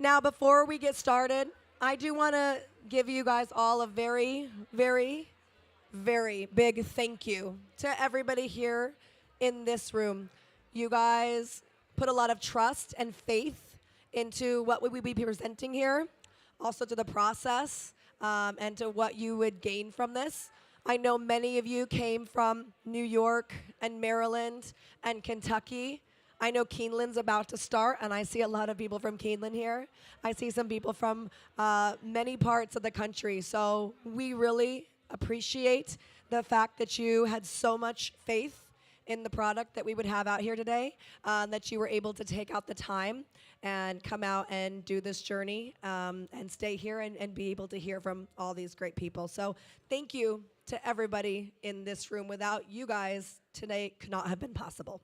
Now, before we get started, I do want to give you guys all a very, very, very big thank you to everybody here in this room. You guys put a lot of trust and faith into what we would be presenting here, also to the process, and to what you would gain from this. I know many of you came from New York and Maryland and Kentucky. I know Keeneland's about to start, and I see a lot of people from Keeneland here. I see some people from many parts of the country. So we really appreciate the fact that you had so much faith in the product that we would have out here today, that you were able to take out the time and come out and do this journey and stay here and be able to hear from all these great people. So thank you to everybody in this room. Without you guys, today could not have been possible.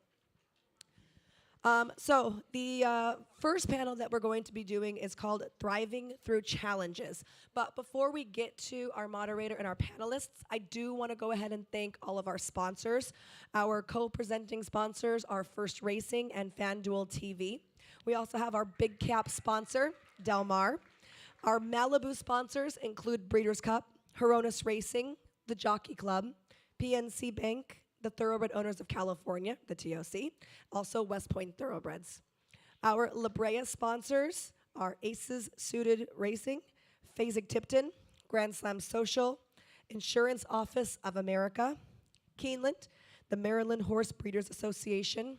So the first panel that we're going to be doing is called Thriving Through Challenges. But before we get to our moderator and our panelists, I do want to go ahead and thank all of our sponsors. Our co-presenting sponsors are First Racing and FanDuel TV. We also have our big cap sponsor, Del Mar. Our Malibu sponsors include Breeders' Cup, Horonis Racing, the Jockey Club, PNC Bank, the Thoroughbred Owners of California, the TOC, also West Point Thoroughbreds. Our La Brea sponsors are Aces Suited Racing, Fasig-Tipton, Grand Slam Social, Insurance Office of America, Keeneland, the Maryland Horse Breeders Association,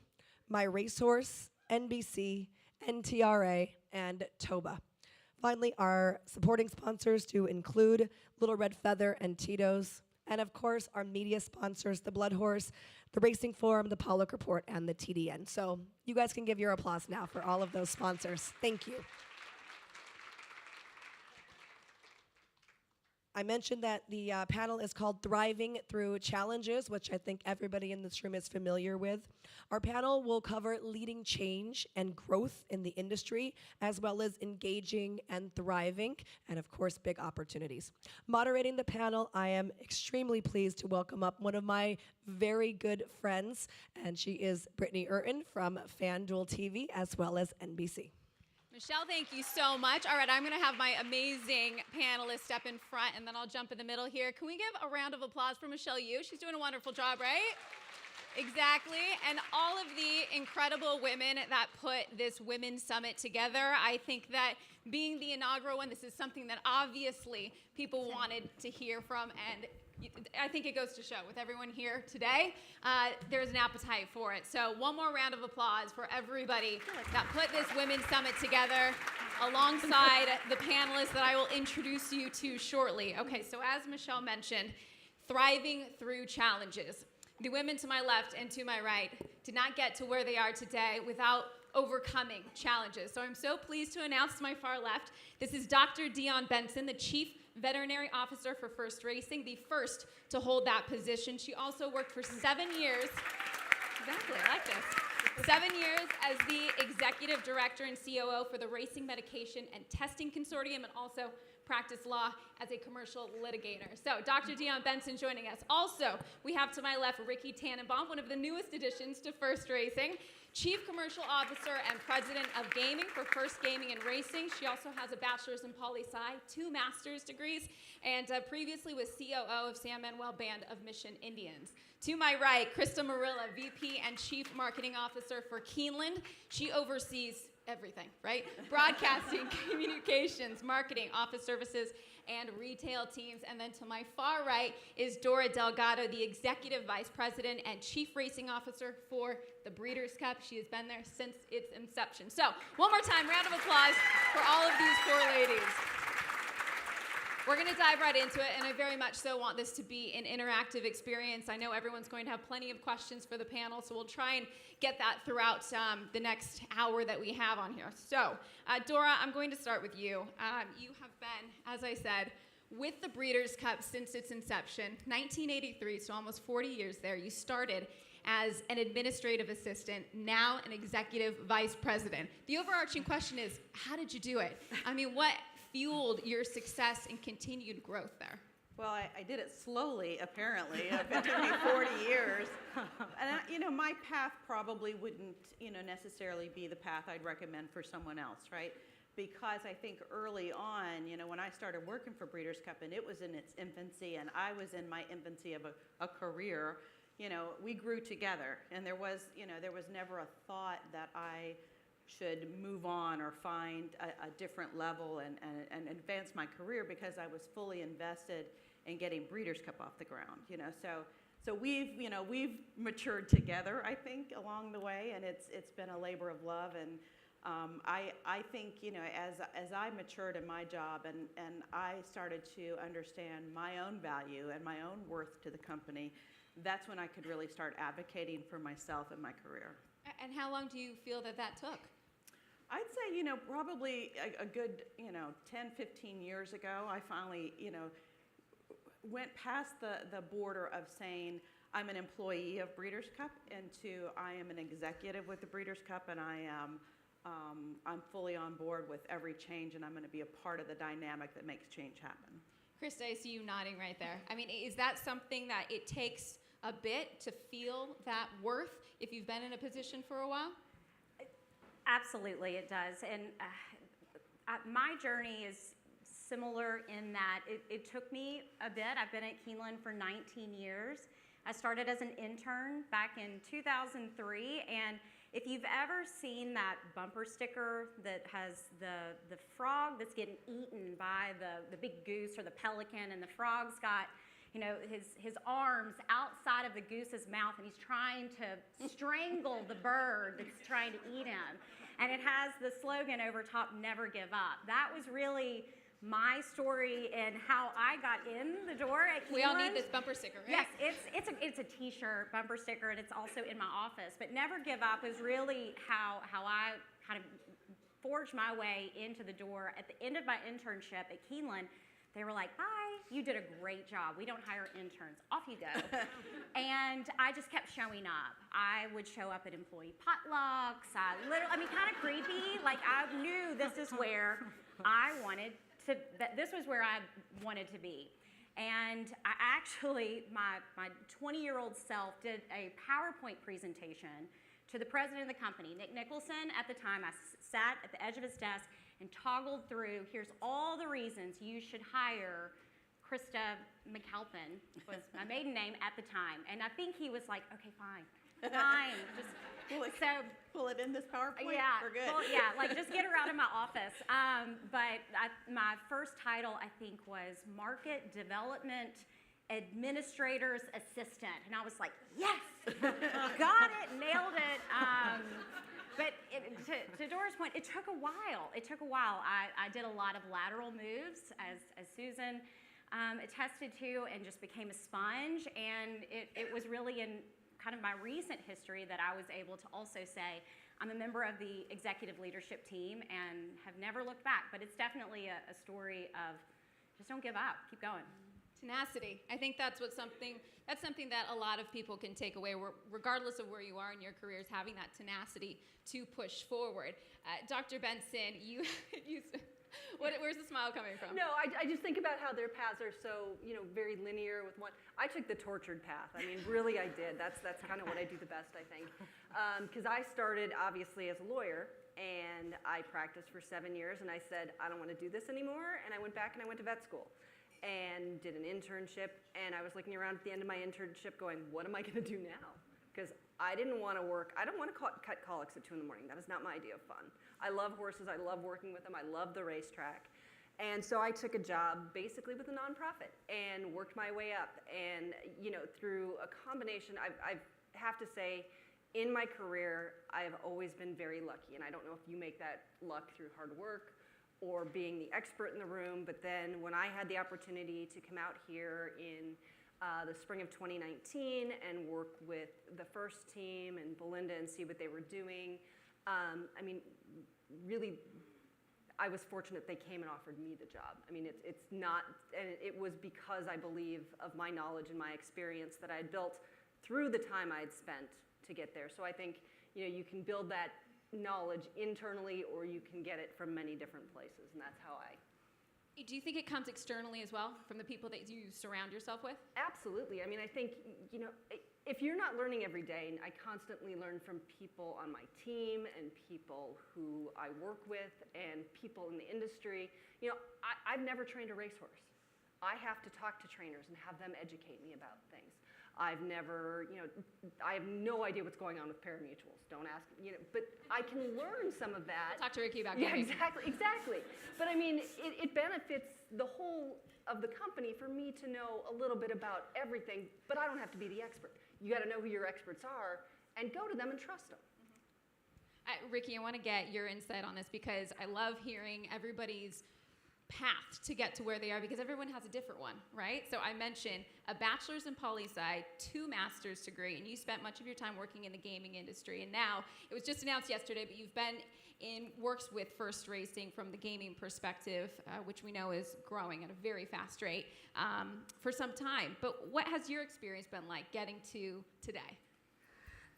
My Racehorse, NBC, NTRA, and TOBA. Finally, our supporting sponsors do include Little Red Feather and Tito's, and of course, our media sponsors, the Blood Horse, the Racing Forum, the Pollock Report, and the TDN. So you guys can give your applause now for all of those sponsors. Thank you. I mentioned that the panel is called Thriving Through Challenges, which I think everybody in this room is familiar with. Our panel will cover leading change and growth in the industry, as well as engaging and thriving, and of course, big opportunities. Moderating the panel, I am extremely pleased to welcome up one of my very good friends, and she is Britney Eurton from FanDuel TV, as well as NBC. Michelle, thank you so much. All right, I'm going to have my amazing panelists step in front, and then I'll jump in the middle here. Can we give a round of applause for Michelle Yu? She's doing a wonderful job, right? Exactly. And all of the incredible women that put this Women's Summit together. I think that being the inaugural one, this is something that obviously people wanted to hear from, and I think it goes to show with everyone here today, there's an appetite for it. So one more round of applause for everybody that put this Women's Summit together alongside the panelists that I will introduce you to shortly. Okay, so as Michelle mentioned, thriving through challenges. The women to my left and to my right did not get to where they are today without overcoming challenges. So I'm so pleased to announce to my far left, this is Dr. Dionne Benson, the Chief Veterinary Officer for First Racing, the first to hold that position. She also worked for 7 years. Exactly, I like this. 7 years as the Executive Director and COO for the Racing Medication and Testing Consortium, and also practiced law as a commercial litigator. So Dr. Dionne Benson joining us. Also, we have to my left Rikki Tanenbaum, one of the newest additions to First Racing, Chief Commercial Officer and President of Gaming for First Gaming and Racing. She also has a bachelor's in poli-sci, 2 master's degrees, and previously was COO of San Manuel Band of Mission Indians. To my right, Christa Marrillia, VP and Chief Marketing Officer for Keeneland. She oversees everything, right? Broadcasting, communications, marketing, office services, and retail teams. And then to my far right is Dora Delgado, the Executive Vice President and Chief Racing Officer for the Breeders' Cup. She has been there since its inception. So one more time, round of applause for all of these 4 ladies. We're going to dive right into it, and I very much so want this to be an interactive experience. I know everyone's going to have plenty of questions for the panel, so we'll try and get that throughout the next hour that we have on here. So, Dora, I'm going to start with you. You have been, as I said, with the Breeders' Cup since its inception, 1983, so almost 40 years there. You started as an administrative assistant, now an executive vice president. The overarching question is, how did you do it? I mean, what fueled your success and continued growth there? Well, I did it slowly, apparently. It took me 40 years. And, my path probably wouldn't, necessarily be the path I'd recommend for someone else, right? because I think early on, when I started working for Breeders' Cup and it was in its infancy and I was in my infancy of a career, we grew together, and there was never a thought that I should move on or find a different level and advance my career, because I was fully invested in getting Breeders' Cup off the ground. So we've matured together, I think, along the way, and it's been a labor of love. And I think, as I matured in my job and I started to understand my own value and my own worth to the company, that's when I could really start advocating for myself and my career. And how long do you feel that took? I'd say, probably a good, 10, 15 years ago, I finally, went past the border of saying I'm an employee of Breeders' Cup into I am an executive with the Breeders' Cup, and I'm fully on board with every change, and I'm going to be a part of the dynamic that makes change happen. Christa, I see you nodding right there. I mean, is that something that it takes a bit to feel that worth if you've been in a position for a while? Absolutely, it does. And my journey is similar in that it took me a bit. I've been at Keeneland for 19 years. I started as an intern back in 2003, and if you've ever seen that bumper sticker that has the frog that's getting eaten by the big goose or the pelican, and the frog's got his arms outside of the goose's mouth, and he's trying to strangle the bird that's trying to eat him. And it has the slogan over top, "Never give up." That was really my story and how I got in the door at Keeneland. We all need this bumper sticker, right? Yes, it's a t-shirt bumper sticker, and it's also in my office. But "Never give up" is really how I kind of forged my way into the door. At the end of my internship at Keeneland, they were like, "Bye, you did a great job. We don't hire interns. Off you go." And I just kept showing up. I would show up at employee potlucks. Kind of creepy. Like, I knew this is where I wanted to, this was where I wanted to be. And I actually, my 20-year-old self did a PowerPoint presentation to the president of the company, Nick Nicholson. At the time, I sat at the edge of his desk and toggled through, here's all the reasons you should hire Christa McAlpin, was my maiden name at the time. And I think he was like, "Okay, fine, just Pull it in this PowerPoint. Yeah, we're good." Just get her out of my office. But my first title, I think, was Market Development Administrator's Assistant, and I was like, "Yes, got it, nailed it." But to Dora's point, it took a while. I did a lot of lateral moves, as Susan attested to, and just became a sponge. And it was really in kind of my recent history that I was able to also say, I'm a member of the executive leadership team and have never looked back. But it's definitely a story of just don't give up, keep going. Tenacity. I think that's something that a lot of people can take away, regardless of where you are in your careers, having that tenacity to push forward. Dr. Benson, where's the smile coming from? No, I just think about how their paths are so, very linear with one. I took the tortured path. I mean, really, I did. That's kind of what I do the best, I think. Because I started, obviously, as a lawyer, and I practiced for 7 years, and I said, I don't want to do this anymore, and I went back and I went to vet school and did an internship, and I was looking around at the end of my internship going, what am I going to do now? Because I didn't want to work. I don't want to cut colics at 2 in the morning. That is not my idea of fun. I love horses. I love working with them. I love the racetrack. And so I took a job basically with a nonprofit and worked my way up. And, through a combination, I have to say, in my career, I have always been very lucky. And I don't know if you make that luck through hard work or being the expert in the room. But then when I had the opportunity to come out here in the spring of 2019 and work with the first team and Belinda and see what they were doing, really, I was fortunate they came and offered me the job. I mean, it's not, and it was because I believe of my knowledge and my experience that I had built through the time I had spent to get there. So I think, you can build that knowledge internally, or you can get it from many different places, and that's how I. Do you think it comes externally as well, from the people that you surround yourself with? Absolutely. I mean, I think, if you're not learning every day, and I constantly learn from people on my team and people who I work with and people in the industry, you know, I've never trained a racehorse. I have to talk to trainers and have them educate me about things. I've never, you know, I have no idea what's going on with parimutuels. Don't ask, you know, but I can learn some of that. Talk to Rikki about Yeah, gaming. exactly. But I mean, it benefits the whole of the company for me to know a little bit about everything, but I don't have to be the expert. You got to know who your experts are and go to them and trust them. Rikki, I want to get your insight on this because I love hearing everybody's path to get to where they are because everyone has a different one, right? So I mentioned a bachelor's in poli-sci, 2 master's degree, and you spent much of your time working in the gaming industry. And now, it was just announced yesterday, but you've been in works with First Racing from the gaming perspective, which we know is growing at a very fast rate for some time. But what has your experience been like getting to today?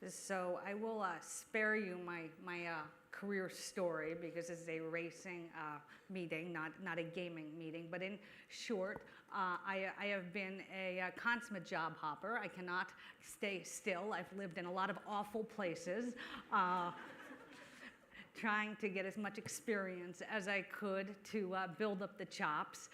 So I will spare you my career story because it's a racing meeting, not a gaming meeting. But in short, I have been a consummate job hopper. I cannot stay still. I've lived in a lot of awful places. Trying to get as much experience as I could to build up the chops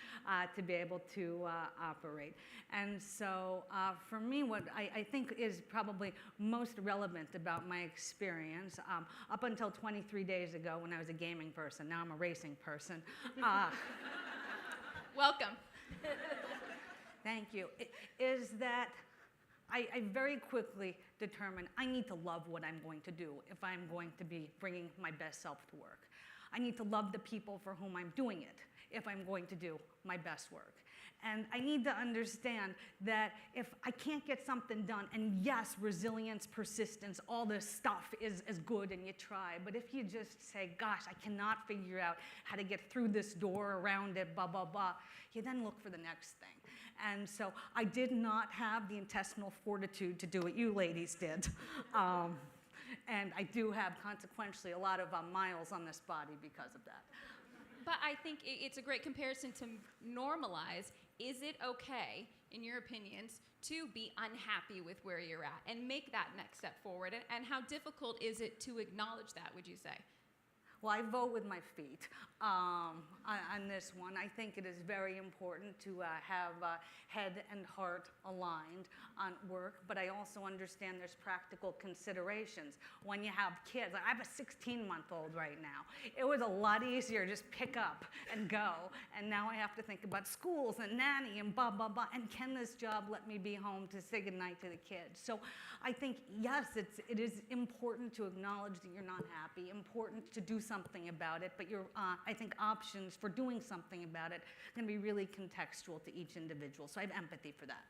to be able to operate. And so for me, what I think is probably most relevant about my experience, up until 23 days ago when I was a gaming person, now I'm a racing person. Welcome. Thank you. Is that I very quickly determined I need to love what I'm going to do if I'm going to be bringing my best self to work. I need to love the people for whom I'm doing it if I'm going to do my best work. And I need to understand that if I can't get something done, and yes, resilience, persistence, all this stuff is good and you try, but if you just say, gosh, I cannot figure out how to get through this door, around it, blah, blah, blah, you then look for the next thing. And so I did not have the intestinal fortitude to do what you ladies did. And I do have, consequentially, a lot of miles on this body because of that. But I think it's a great comparison to normalize. Is it okay, in your opinions, to be unhappy with where you're at and make that next step forward? And how difficult is it to acknowledge that, would you say? Well, I vote with my feet on this one. I think it is very important to have head and heart aligned on work, but I also understand there's practical considerations. When you have kids, I have a 16-month-old right now. It was a lot easier to just pick up and go, and now I have to think about schools and nanny and blah, blah, blah, and can this job let me be home to say goodnight to the kids? So I think, yes, it is important to acknowledge that you're not happy, important to do something about it, but I think options for doing something about it can be really contextual to each individual. So I have empathy for that.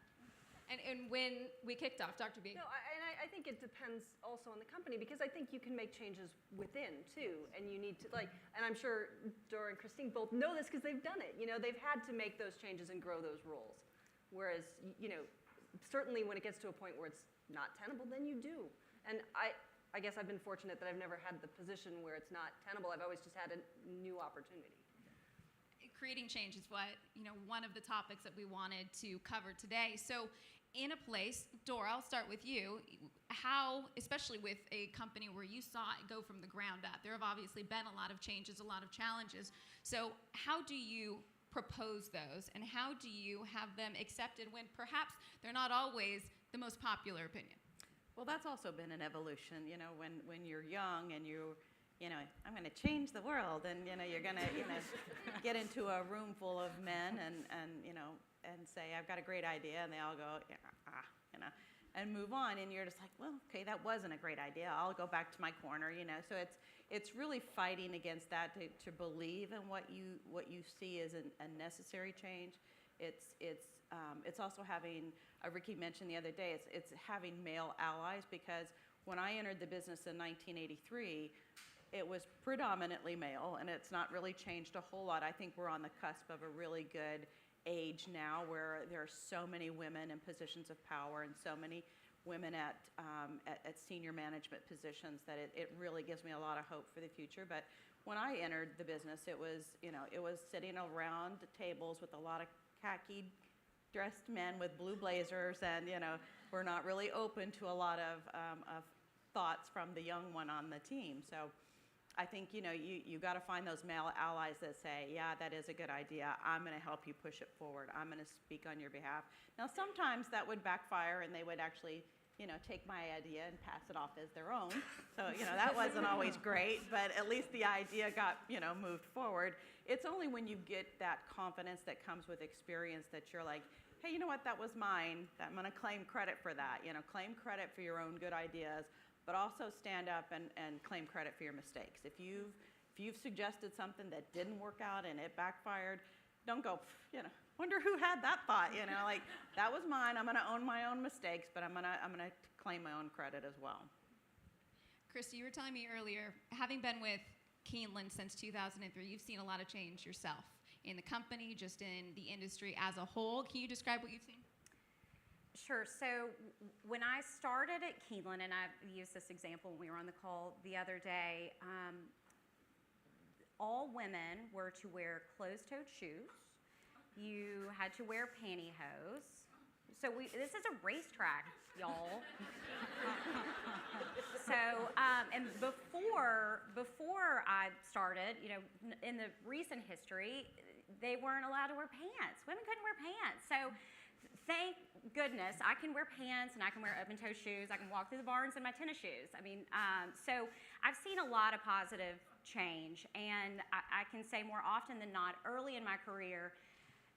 And when we kicked off, Dr. B. No, I think it depends also on the company because I think you can make changes within too, and you need to and I'm sure Dora and Christine both know this because they've done it. You know, they've had to make those changes and grow those roles. Whereas, you know, certainly when it gets to a point where it's not tenable, then you do. And I guess I've been fortunate that I've never had the position where it's not tenable. I've always just had a new opportunity. Creating change is what, one of the topics that we wanted to cover today. So in a place, Dora, I'll start with you. How, especially with a company where you saw it go from the ground up, there have obviously been a lot of changes, a lot of challenges. So how do you propose those and how do you have them accepted when perhaps they're not always the most popular opinion? Well, that's also been an evolution, when you're young and I'm going to change the world, and you're going to get into a room full of men and say I've got a great idea, and they all go and move on, and you're just like, well, okay, that wasn't a great idea. I'll go back to my corner, So it's really fighting against that to believe in what you see as a necessary change. It's also having, Rikki mentioned the other day, it's having male allies, because when I entered the business in 1983, it was predominantly male, and it's not really changed a whole lot. I think we're on the cusp of a really good age now where there are so many women in positions of power and so many women at senior management positions that it really gives me a lot of hope for the future. But when I entered the business, it was sitting around tables with a lot of khaki dressed men with blue blazers and we're not really open to a lot of thoughts from the young one on the team. So I think, you got to find those male allies that say, yeah, that is a good idea. I'm going to help you push it forward. I'm going to speak on your behalf. Now, sometimes that would backfire and they would actually, take my idea and pass it off as their own. So, that wasn't always great, but at least the idea got, moved forward. It's only when you get that confidence that comes with experience that you're like, hey, you know what, that was mine. I'm going to claim credit for that. Claim credit for your own good ideas, but also stand up and claim credit for your mistakes. If you've suggested something that didn't work out and it backfired, don't go, wonder who had that thought, like that was mine. I'm going to own my own mistakes, but I'm going to claim my own credit as well. Christa, you were telling me earlier, having been with Keeneland since 2003, you've seen a lot of change yourself in the company, just in the industry as a whole. Can you describe what you've seen? Sure. So when I started at Keeneland, and I used this example when we were on the call the other day, all women were to wear closed-toed shoes. You had to wear pantyhose. So this is a racetrack, y'all. So, and before I started, in the recent history, they weren't allowed to wear pants. Women couldn't wear pants. So thank goodness I can wear pants and I can wear open-toe shoes. I can walk through the barns in my tennis shoes. So I've seen a lot of positive change, and I can say more often than not, early in my career,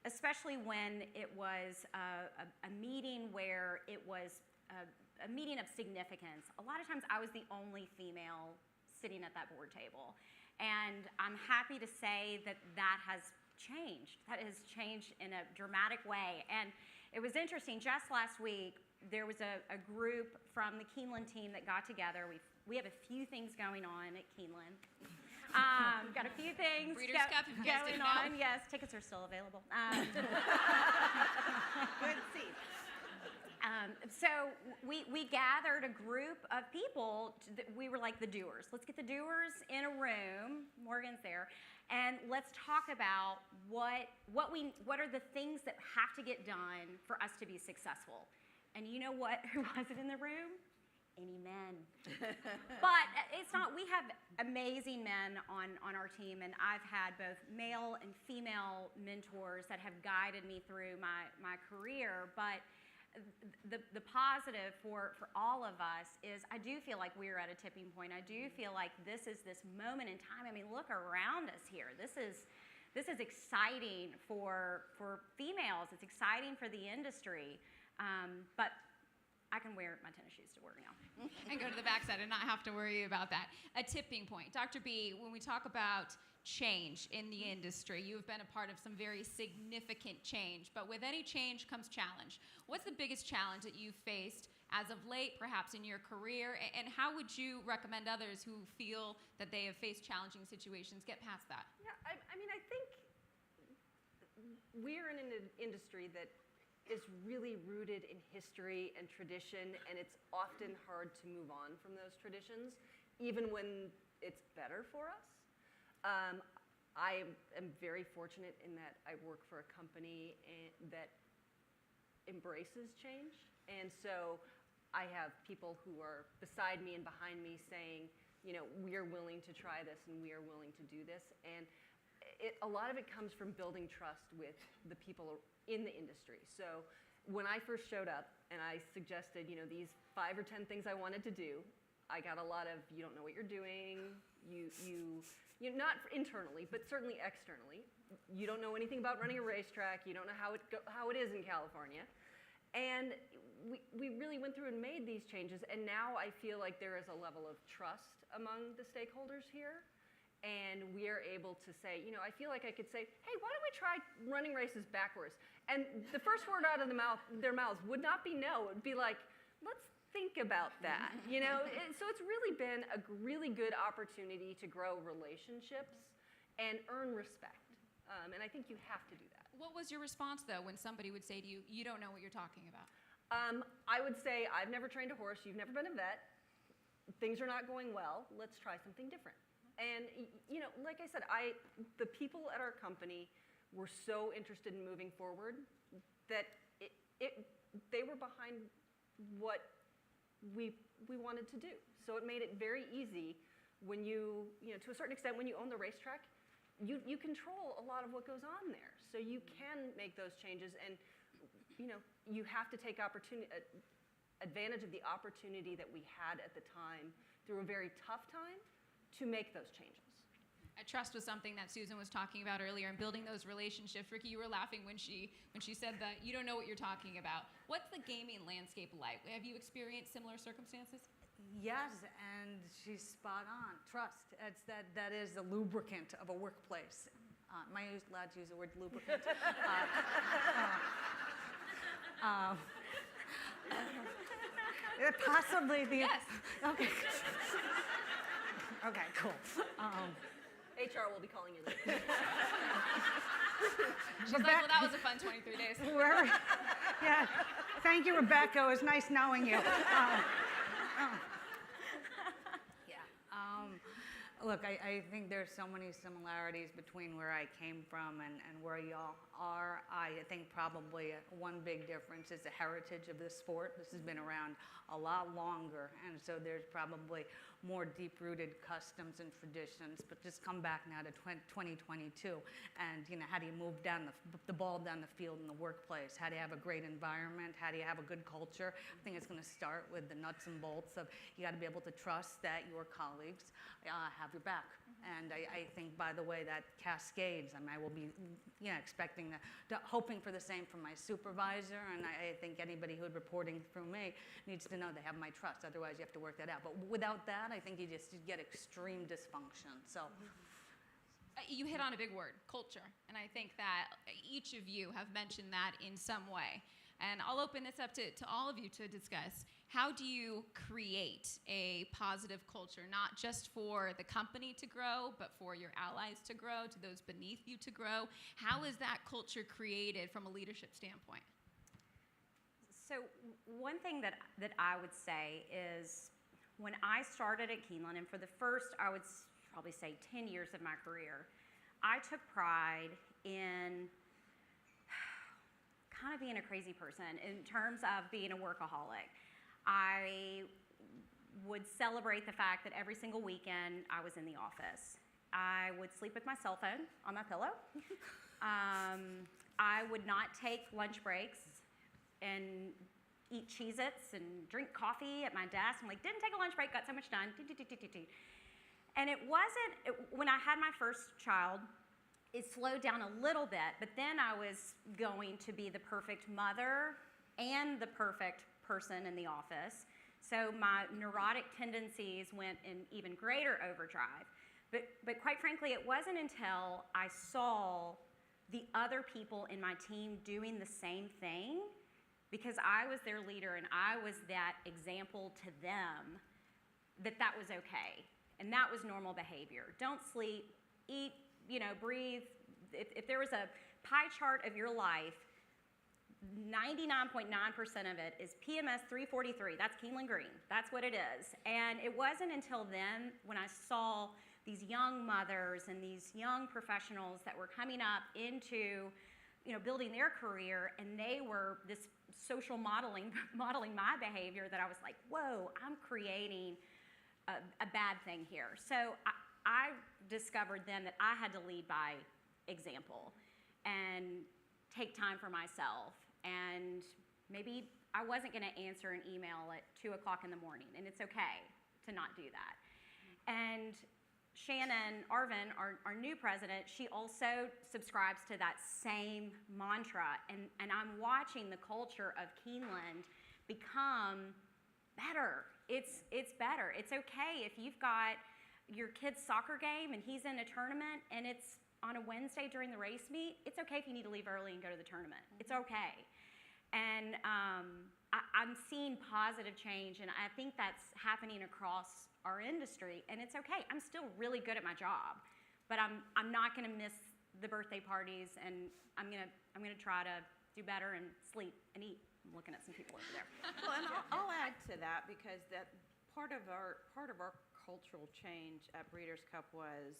especially when it was a meeting where it was a meeting of significance. A lot of times I was the only female sitting at that board table. And I'm happy to say that that has changed. That has changed in a dramatic way. And it was interesting, just last week, there was a group from the Keeneland team that got together. We have a few things going on at Keeneland. Got a few things Breeders' Cup, if you guys going didn't know. on. Yes, tickets are still available. Good seats. So we gathered a group of people. We were like the doers. Let's get the doers in a room. Morgan's there, and let's talk about what are the things that have to get done for us to be successful. And you know what? Who wasn't in the room? Any men. But it's not. We have amazing men on our team, and I've had both male and female mentors that have guided me through my career. But the positive for all of us is I do feel like we're at a tipping point. I do feel like this is this moment in time. I mean, look around us here. This is exciting for females. It's exciting for the industry. But I can wear my tennis shoes to work now. And go to the backside and not have to worry about that. A tipping point. Dr. B, when we talk about change in the industry, you've been a part of some very significant change, but with any change comes challenge. What's the biggest challenge that you've faced as of late, perhaps in your career, and how would you recommend others who feel that they have faced challenging situations get past that? Yeah, I think we're in an industry that is really rooted in history and tradition, and it's often hard to move on from those traditions, even when it's better for us. I am very fortunate in that I work for a company that embraces change, and so I have people who are beside me and behind me saying, we are willing to try this and we are willing to do this, and a lot of it comes from building trust with the people in the industry. So when I first showed up and I suggested, these 5 or 10 things I wanted to do, I got a lot of, you don't know what you're doing, you not internally, but certainly externally. You don't know anything about running a racetrack, you don't know how it is in California. And we really went through and made these changes, and now I feel like there is a level of trust among the stakeholders here. And we are able to say, I feel like I could say, hey, why don't we try running races backwards? And the first word out of their mouths would not be no. It would be like, let's think about that. So it's really been a really good opportunity to grow relationships and earn respect. And I think you have to do that. What was your response, though, when somebody would say to you, you don't know what you're talking about? I would say, I've never trained a horse. You've never been a vet. Things are not going well. Let's try something different. And, like I said, the people at our company were so interested in moving forward that they were behind what we wanted to do. So it made it very easy when you know, to a certain extent, when you own the racetrack, you control a lot of what goes on there. So you can make those changes, and you know, you have to take advantage of the opportunity that we had at the time through a very tough time to make those changes. Trust was something that Susan was talking about earlier, and building those relationships. Rikki, you were laughing when she said that you don't know what you're talking about. What's the gaming landscape like? Have you experienced similar circumstances? Yes, and she's spot on. Trust. That is the lubricant of a workplace. Am I allowed to use the word lubricant? Possibly the. Yes. Okay. Okay, cool. HR will be calling you later. She's like, well, that was a fun 23 days. Whoever, yeah. Thank you, Rebecca. It was nice knowing you. Look, I think there's so many similarities between where I came from and where y'all are. I think probably one big difference is the heritage of this sport. This has been around a lot longer, and so there's probably more deep-rooted customs and traditions. But just come back now to 2022, and you know, how do you move down the ball down the field in the workplace? How do you have a great environment? How do you have a good culture? I think it's going to start with the nuts and bolts of you got to be able to trust that your colleagues have your back. And I think, by the way, that cascades. I mean, I will be, you know, expecting hoping for the same from my supervisor, and I think anybody who's reporting through me needs to know they have my trust. Otherwise, you have to work that out. But without that, I think you get extreme dysfunction. So. You hit on a big word, culture, and I think that each of you have mentioned that in some way. And I'll open this up to all of you to discuss. How do you create a positive culture, not just for the company to grow, but for your allies to grow, to those beneath you to grow? How is that culture created from a leadership standpoint? So one thing that I would say is when I started at Keeneland, and for the first, I would probably say 10 years of my career, I took pride in kind of being a crazy person in terms of being a workaholic. I would celebrate the fact that every single weekend I was in the office. I would sleep with my cell phone on my pillow. I would not take lunch breaks and eat Cheez-Its and drink coffee at my desk. I'm like, didn't take a lunch break, got so much done. And it wasn't, when I had my first child, it slowed down a little bit, but then I was going to be the perfect mother and the perfect person in the office. So my neurotic tendencies went in even greater overdrive. But quite frankly, it wasn't until I saw the other people in my team doing the same thing, because I was their leader and I was that example to them, that was okay. And that was normal behavior. Don't sleep, eat, you know, breathe. If there was a pie chart of your life, 99.9% of it is PMS 343. That's Keeneland Green. That's what it is. And it wasn't until then when I saw these young mothers and these young professionals that were coming up into, you know, building their career, and they were this social modeling my behavior, that I was like, whoa, I'm creating a bad thing here. So I discovered then that I had to lead by example and take time for myself. And maybe I wasn't going to answer an email at 2 o'clock in the morning, and it's okay to not do that. And Shannon Arvin, our new president, she also subscribes to that same mantra. And I'm watching the culture of Keeneland become better. It's better. It's okay if you've got your kid's soccer game and he's in a tournament and it's on a Wednesday during the race meet. It's okay if you need to leave early and go to the tournament. It's okay. And I'm seeing positive change, and I think that's happening across our industry, and it's okay. I'm still really good at my job, but I'm not going to miss the birthday parties, and I'm gonna try to do better and sleep and eat. I'm looking at some people over there. Well, and I'll add to that, because that part of our cultural change at Breeders' Cup was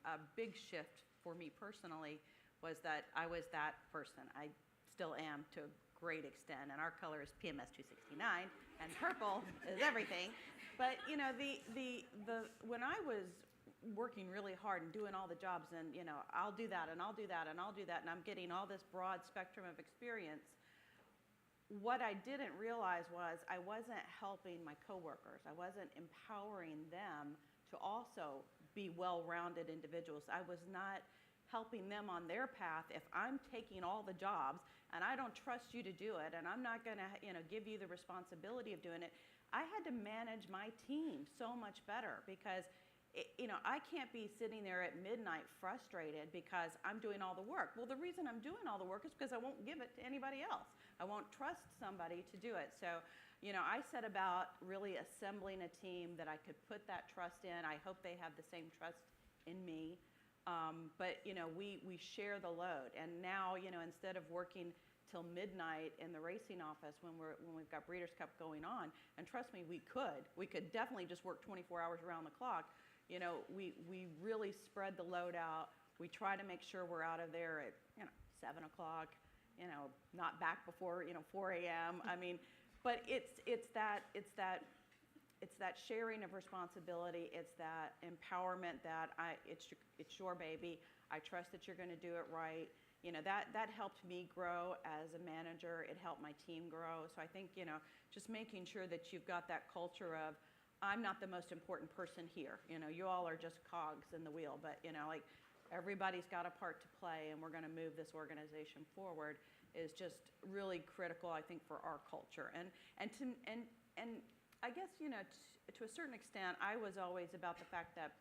a big shift for me personally. Was that I was that person. I still am to a great extent, and our color is PMS 269, and purple is everything. But you know, when I was working really hard and doing all the jobs, and you know, I'll do that, and I'll do that, and I'll do that, and I'm getting all this broad spectrum of experience. What I didn't realize was I wasn't helping my coworkers. I wasn't empowering them to also be well-rounded individuals. I was not helping them on their path. If I'm taking all the jobs and I don't trust you to do it, and I'm not going to, you know, give you the responsibility of doing it, I had to manage my team so much better because, you know, I can't be sitting there at midnight frustrated because I'm doing all the work. Well, the reason I'm doing all the work is because I won't give it to anybody else. I won't trust somebody to do it. So, you know, I set about really assembling a team that I could put that trust in. I hope they have the same trust in me. But, you know, we share the load. And now, you know, instead of working till midnight in the racing office when we've got Breeders' Cup going on, and trust me, we could definitely just work 24 hours around the clock. You know, we really spread the load out. We try to make sure we're out of there at, you know, 7 o'clock, you know, not back before, you know, 4 a.m. I mean, but it's that sharing of responsibility. It's that empowerment that it's your baby. I trust that you're going to do it right. You know, that helped me grow as a manager. It helped my team grow. So I think, you know, just making sure that you've got that culture of, I'm not the most important person here. You know, you all are just cogs in the wheel, but, you know, like, everybody's got a part to play, and we're going to move this organization forward is just really critical, I think, for our culture. And I guess, you know, to a certain extent, I was always about the fact that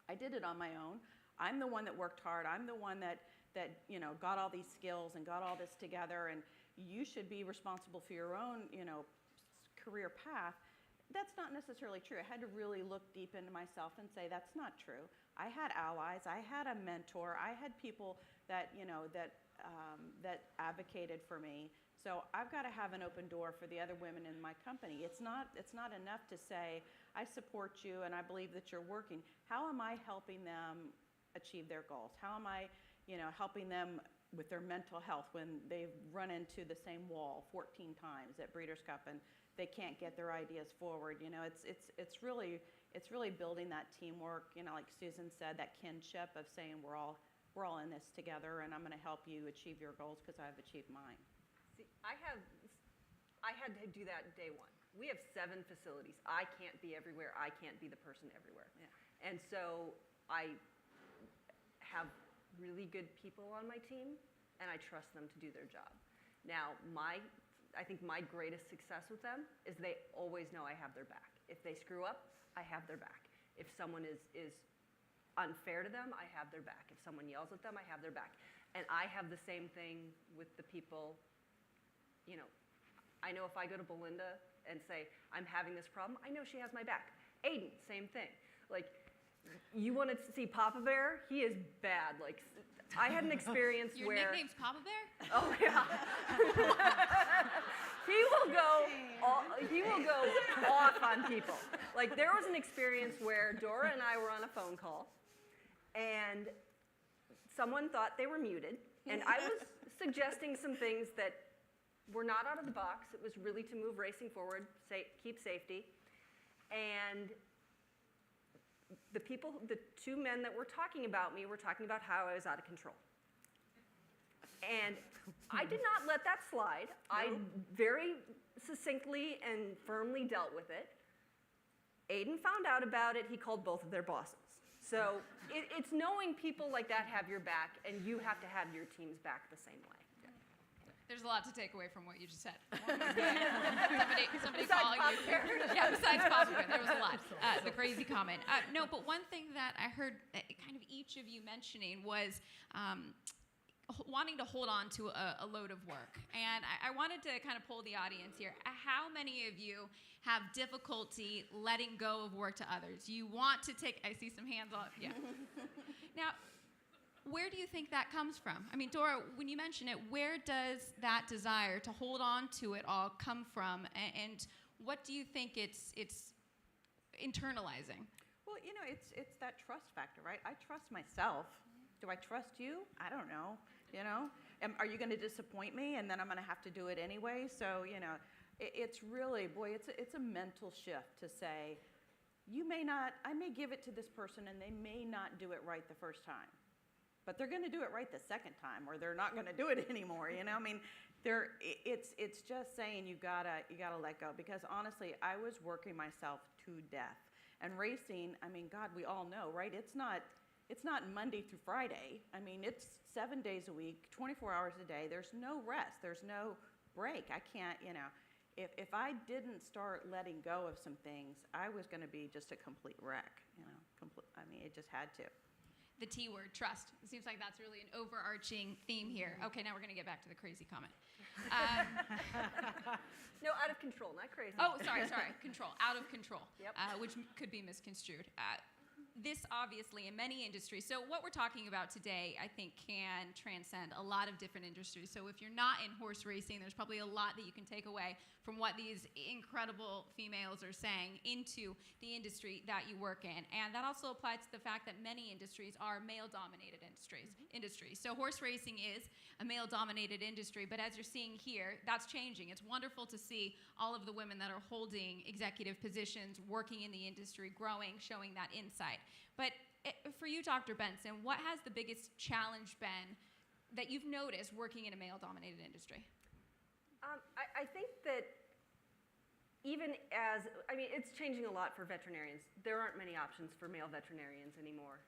I did it on my own. I'm the one that worked hard. I'm the one that you know, got all these skills and got all this together, and you should be responsible for your own, you know, career path. That's not necessarily true. I had to really look deep into myself and say, that's not true. I had allies. I had a mentor. I had people that, you know, that advocated for me. So I've got to have an open door for the other women in my company. It's not enough to say, I support you and I believe that you're working. How am I helping them achieve their goals? How am I, you know, helping them with their mental health when they've run into the same wall 14 times at Breeders' Cup and they can't get their ideas forward? You know, it's really building that teamwork. You know, like Susan said, that kinship of saying we're all in this together, and I'm going to help you achieve your goals because I've achieved mine. See, I had to do that day one. We have 7 facilities. I can't be everywhere. I can't be the person everywhere. Yeah. And so I have really good people on my team, and I trust them to do their job. Now, I think my greatest success with them is they always know I have their back. If they screw up, I have their back. If someone is unfair to them, I have their back. If someone yells at them, I have their back. And I have the same thing with the people, you know, I know if I go to Belinda and say, I'm having this problem, I know she has my back. Aiden, same thing. Like, you want to see Papa Bear? He is bad. Like, I had an experience Your where... nickname's Papa Bear? Oh, yeah. He will go off on people. Like, there was an experience where Dora and I were on a phone call, and someone thought they were muted, and I was suggesting some things that were not out of the box. It was really to move racing forward, keep safety, and the 2 men that were talking about me were talking about how I was out of control. And I did not let that slide. I very succinctly and firmly dealt with it. Aiden found out about it. He called both of their bosses. So it's knowing people like that have your back, and you have to have your team's back the same way. There's a lot to take away from what you just said. somebody Besides calling Papa you. Bear? Yeah, besides Papa Bear, there was a lot. The crazy comment. No, but one thing that I heard kind of each of you mentioning was wanting to hold on to a load of work. And I wanted to kind of poll the audience here. How many of you have difficulty letting go of work to others? You want to take, I see some hands up, yeah. Now, where do you think that comes from? I mean, Dora, when you mention it, where does that desire to hold on to it all come from? And what do you think it's internalizing? Well, you know, it's that trust factor, right? I trust myself. Do I trust you? I don't know. You know, are you going to disappoint me? And then I'm going to have to do it anyway. So, you know, it's really, boy, it's a mental shift to say, I may give it to this person and they may not do it right the first time, but they're going to do it right the second time, or they're not going to do it anymore. You know, I mean, it's just saying you gotta let go, because honestly, I was working myself to death. And racing, I mean, God, we all know, right? It's not Monday through Friday. I mean, it's 7 days a week, 24 hours a day. There's no rest. There's no break. I can't, you know. If I didn't start letting go of some things, I was going to be just a complete wreck, you know. I mean, it just had to. The T word, trust. It seems like that's really an overarching theme here. Okay, now we're going to get back to the crazy comment. No, out of control, not crazy. Oh, sorry. Control. Out of control. Yep. Which could be misconstrued. This obviously in many industries. So what we're talking about today, I think, can transcend a lot of different industries. So if you're not in horse racing, there's probably a lot that you can take away from what these incredible females are saying into the industry that you work in. And that also applies to the fact that many industries are male-dominated industries. So horse racing is a male-dominated industry, but as you're seeing here, that's changing. It's wonderful to see all of the women that are holding executive positions, working in the industry, growing, showing that insight. But for you, Dr. Benson, what has the biggest challenge been that you've noticed working in a male-dominated industry? I think that it's changing a lot for veterinarians. There aren't many options for male veterinarians anymore.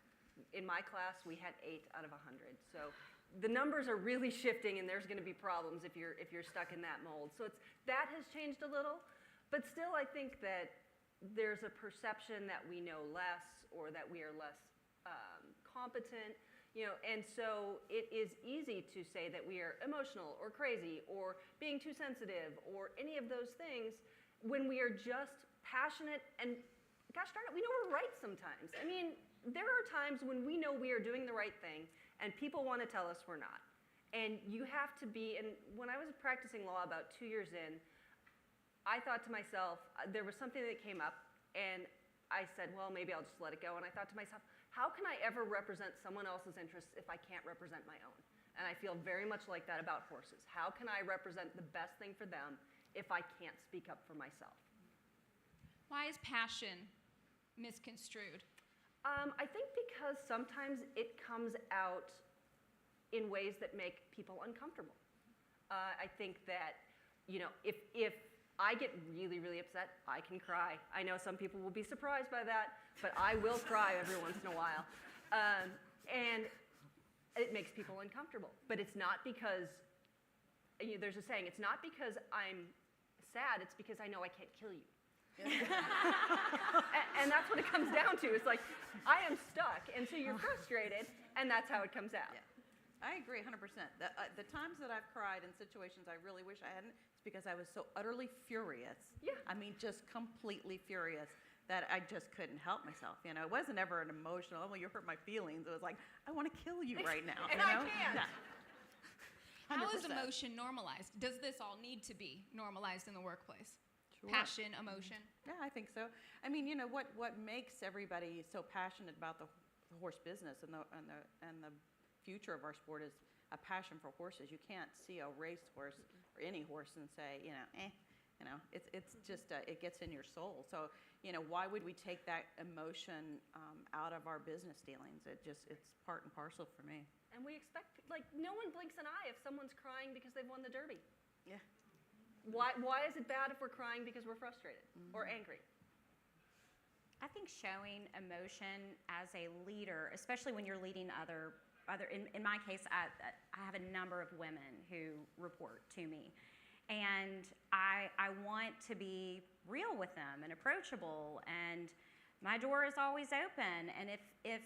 In my class, we had 8 out of 100. So the numbers are really shifting, and there's going to be problems if you're stuck in that mold. So that has changed a little, but still I think that there's a perception that we know less, or that we are less competent, you know, and so it is easy to say that we are emotional or crazy or being too sensitive or any of those things when we are just passionate, and gosh darn it, we know we're right sometimes. I mean, there are times when we know we are doing the right thing and people want to tell us we're not. And you have to be, and when I was practicing law about 2 years in, I thought to myself, there was something that came up, and I said, well, maybe I'll just let it go. And I thought to myself, how can I ever represent someone else's interests if I can't represent my own? And I feel very much like that about horses. How can I represent the best thing for them if I can't speak up for myself? Why is passion misconstrued? I think because sometimes it comes out in ways that make people uncomfortable. I think that, you know, if I get really, really upset, I can cry. I know some people will be surprised by that, but I will cry every once in a while. And it makes people uncomfortable. But it's not because, you know, there's a saying, it's not because I'm sad, it's because I know I can't kill you. And that's what it comes down to. It's like, I am stuck, and so you're frustrated, and that's how it comes out. Yeah. I agree 100%. The times that I've cried in situations I really wish I hadn't, it's because I was so utterly furious. Yeah. I mean, just completely furious that I just couldn't help myself. You know, it wasn't ever an emotional, oh, well, you hurt my feelings. It was like, I want to kill you right now. And you know? I can't. Yeah. How is 100%. emotion normalized? Does this all need to be normalized in the workplace? Sure. Passion, emotion? Yeah, I think so. I mean, you know, what makes everybody so passionate about the horse business and the future of our sport is a passion for horses. You can't see a race horse or any horse and say, you know, it's just it gets in your soul. So, you know, why would we take that emotion out of our business dealings? It's part and parcel for me. And we expect, like, no one blinks an eye if someone's crying because they've won the Derby. Yeah. Why is it bad if we're crying because we're frustrated or angry? I think showing emotion as a leader, especially when you're leading other in my case, I have a number of women who report to me. And I want to be real with them and approachable, and my door is always open. And if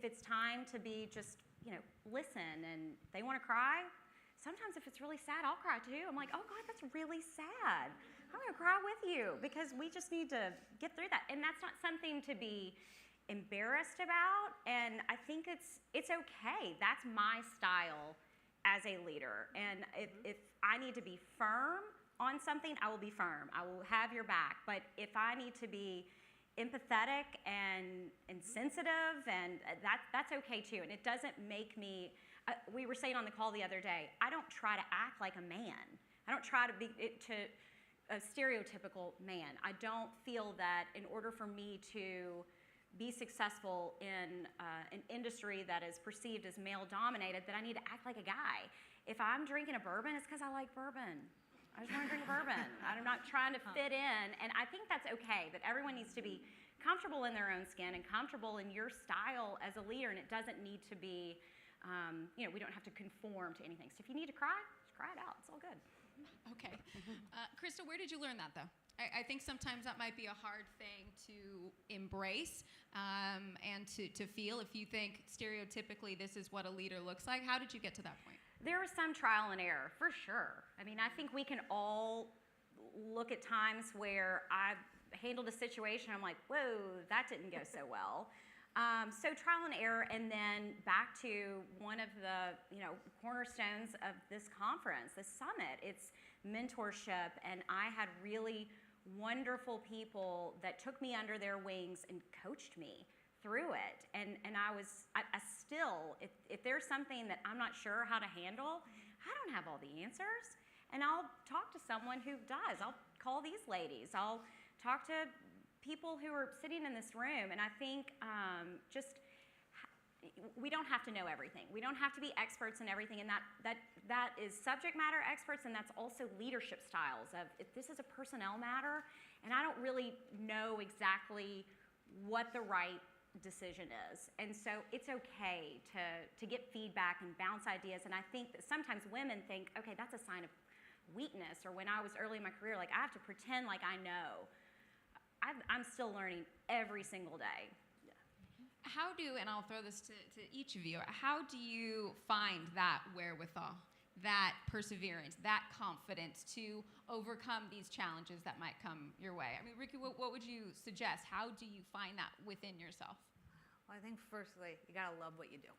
it's time to be just, you know, listen, and they want to cry, sometimes if it's really sad, I'll cry too. I'm like, oh God, that's really sad. I'm gonna cry with you because we just need to get through that. And that's not something to be embarrassed about, and I think it's okay. That's my style as a leader. And if I need to be firm on something, I will be firm. I will have your back. But if I need to be empathetic and sensitive, and that's okay too. And it doesn't make me we were saying on the call the other day, I don't try to act like a man. I don't try to be a stereotypical man. I don't feel that in order for me to be successful in an industry that is perceived as male-dominated, that I need to act like a guy. If I'm drinking a bourbon, it's because I like bourbon. I just want to drink a bourbon. I'm not trying to fit in, and I think that's okay, that everyone needs to be comfortable in their own skin and comfortable in your style as a leader, and it doesn't need to be, we don't have to conform to anything. So if you need to cry, just cry it out. It's all good. Okay. Christa, where did you learn that, though? I think sometimes that might be a hard thing to embrace and to feel. If you think stereotypically this is what a leader looks like, how did you get to that point? There was some trial and error, for sure. I mean, I think we can all look at times where I handled a situation, I'm like, whoa, that didn't go so well. So trial and error, and then back to one of the cornerstones of this conference, this summit. It's mentorship, and I had really wonderful people that took me under their wings and coached me through it. And I still, if there's something that I'm not sure how to handle, I don't have all the answers. And I'll talk to someone who does. I'll call these ladies. I'll talk to people who are sitting in this room. And I think we don't have to know everything. We don't have to be experts in everything. And that is subject matter experts, and that's also leadership styles of if this is a personnel matter, and I don't really know exactly what the right decision is. And so it's okay to get feedback and bounce ideas. And I think that sometimes women think, okay, that's a sign of weakness. Or when I was early in my career, like I have to pretend like I know. I'm still learning every single day. How do, and I'll throw this to each of you, how do you find that wherewithal, that perseverance, that confidence to overcome these challenges that might come your way? I mean, Rikki, what would you suggest? How do you find that within yourself? Well, I think firstly, you gotta love what you do.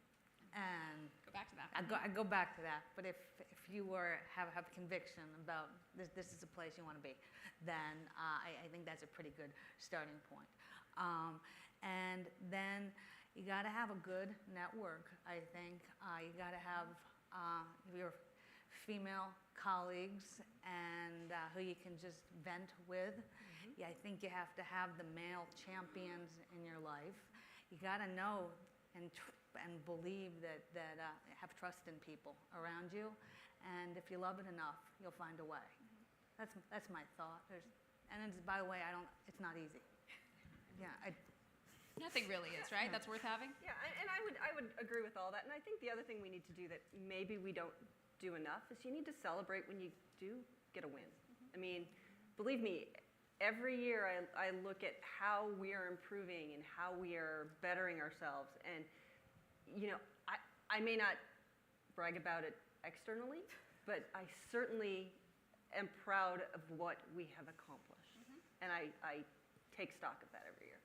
And Go back to that. I go back to that. But if you have conviction about this is a place you want to be, then I think that's a pretty good starting point. And then you got to have a good network. I think you got to have your female colleagues and who you can just vent with. Mm-hmm. Yeah, I think you have to have the male champions in your life. You got to know and believe that have trust in people around you, and if you love it enough, you'll find a way. That's my thought. By the way, it's not easy. Yeah, Nothing really is, right? That's worth having. Yeah, and I would agree with all that. And I think the other thing we need to do that maybe we don't do enough is you need to celebrate when you do get a win. Mm-hmm. I mean, believe me, every year I look at how we are improving and how we are bettering ourselves. And I may not brag about it externally, but I certainly am proud of what we have accomplished. Mm-hmm. And I take stock of that every year.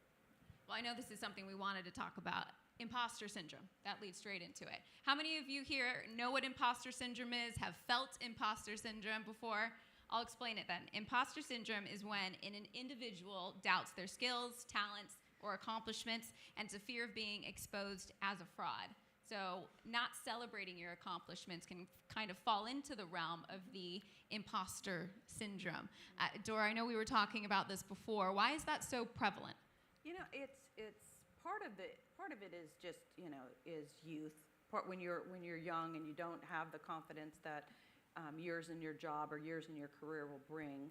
Well, I know this is something we wanted to talk about. Imposter syndrome. That leads straight into it. How many of you here know what imposter syndrome is, have felt imposter syndrome before? I'll explain it then. Imposter syndrome is when an individual doubts their skills, talents, or accomplishments, and it's a fear of being exposed as a fraud. So not celebrating your accomplishments can kind of fall into the realm of the imposter syndrome. Dora, I know we were talking about this before. Why is that so prevalent? It's part of it is just is youth. When you're young and you don't have the confidence that years in your job or years in your career will bring.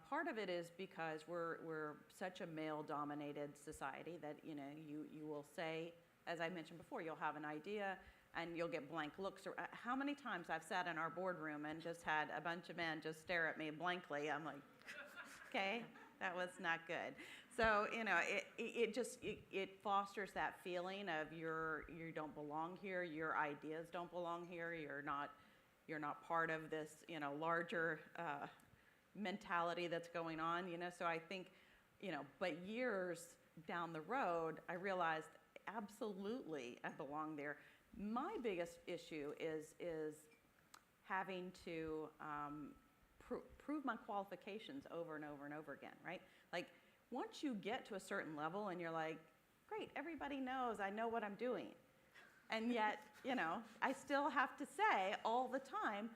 Part of it is because we're such a male-dominated society that you will say, as I mentioned before, you'll have an idea and you'll get blank looks. How many times I've sat in our boardroom and just had a bunch of men just stare at me blankly. I'm like, okay, that was not good. So it fosters that feeling of you don't belong here, your ideas don't belong here, you're not part of this larger mentality that's going on. So I think but years down the road I realized absolutely I belong there. My biggest issue is having to prove my qualifications over and over and over again, right? Like once you get to a certain level and you're like, great, everybody knows I know what I'm doing. And yet, I still have to say all the time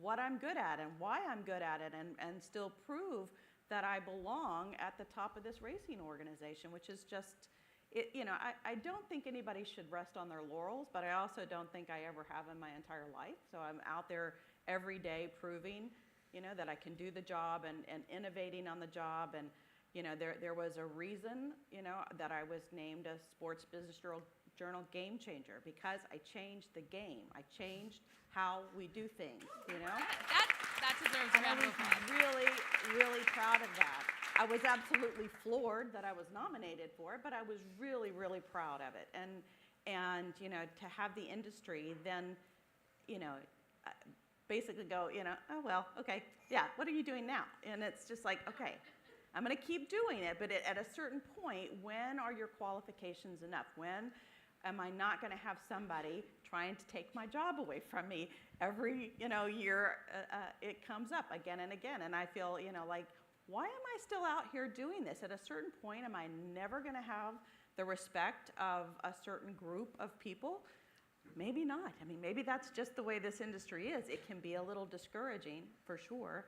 what I'm good at and why I'm good at it, and still prove that I belong at the top of this racing organization, which is just, I don't think anybody should rest on their laurels, but I also don't think I ever have in my entire life. So I'm out there every day proving, that I can do the job and innovating on the job. And, there was a reason, that I was named a Sports Business Journal Game Changer, because I changed the game. I changed how we do things, That deserves a And I round of was applause. really, really proud of that. I was absolutely floored that I was nominated for it, but I was really, really proud of it. And to have the industry then, basically go, oh, well, okay, yeah, what are you doing now? And it's just like, okay, I'm going to keep doing it, but at a certain point, when are your qualifications enough? When am I not going to have somebody trying to take my job away from me every, year? It comes up again and again, and I feel, like, why am I still out here doing this? At a certain point, am I never going to have the respect of a certain group of people? Maybe not. I mean, maybe that's just the way this industry is. It can be a little discouraging, for sure.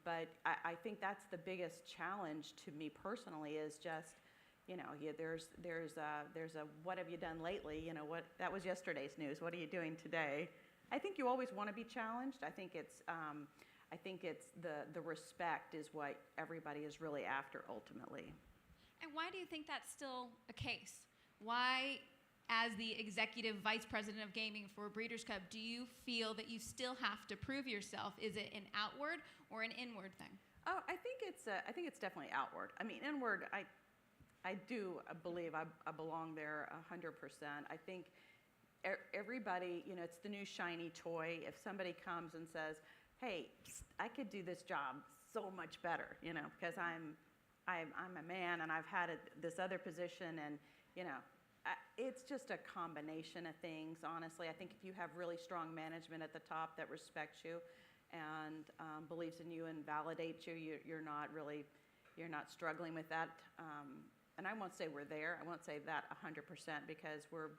But I think that's the biggest challenge to me personally, is just, there's a what have you done lately? That was yesterday's news. What are you doing today? I think you always want to be challenged. I think it's the respect is what everybody is really after ultimately. And why do you think that's still a case? Why, as the executive vice president of gaming for Breeders' Cup, do you feel that you still have to prove yourself? Is it an outward or an inward thing? Oh, I think it's definitely outward. I mean, inward, I do believe I belong there 100%. I think everybody, it's the new shiny toy. If somebody comes and says, hey, I could do this job so much better, because I'm a man and I've had this other position, and, it's just a combination of things, honestly. I think if you have really strong management at the top that respects you and believes in you and validates you, you're not struggling with that. And I won't say we're there. I won't say that 100%, because we're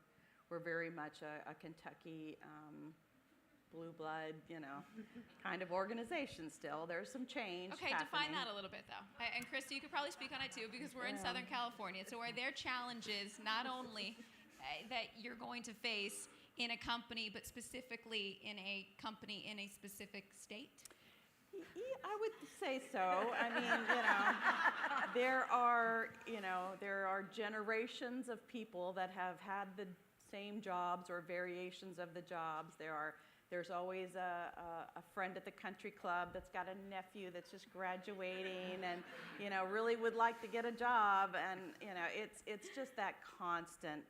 very much a Kentucky blue blood, kind of organization still. There's some change Okay, happening. define that a little bit, though. And Christa, you could probably speak on it, too, because we're in Southern California. So are there challenges not only that you're going to face in a company, but specifically in a company in a specific state? Yeah, I would say so. I mean, there are generations of people that have had the same jobs or variations of the jobs. There's always a friend at the country club that's got a nephew that's just graduating and, really would like to get a job. And, it's just that constant,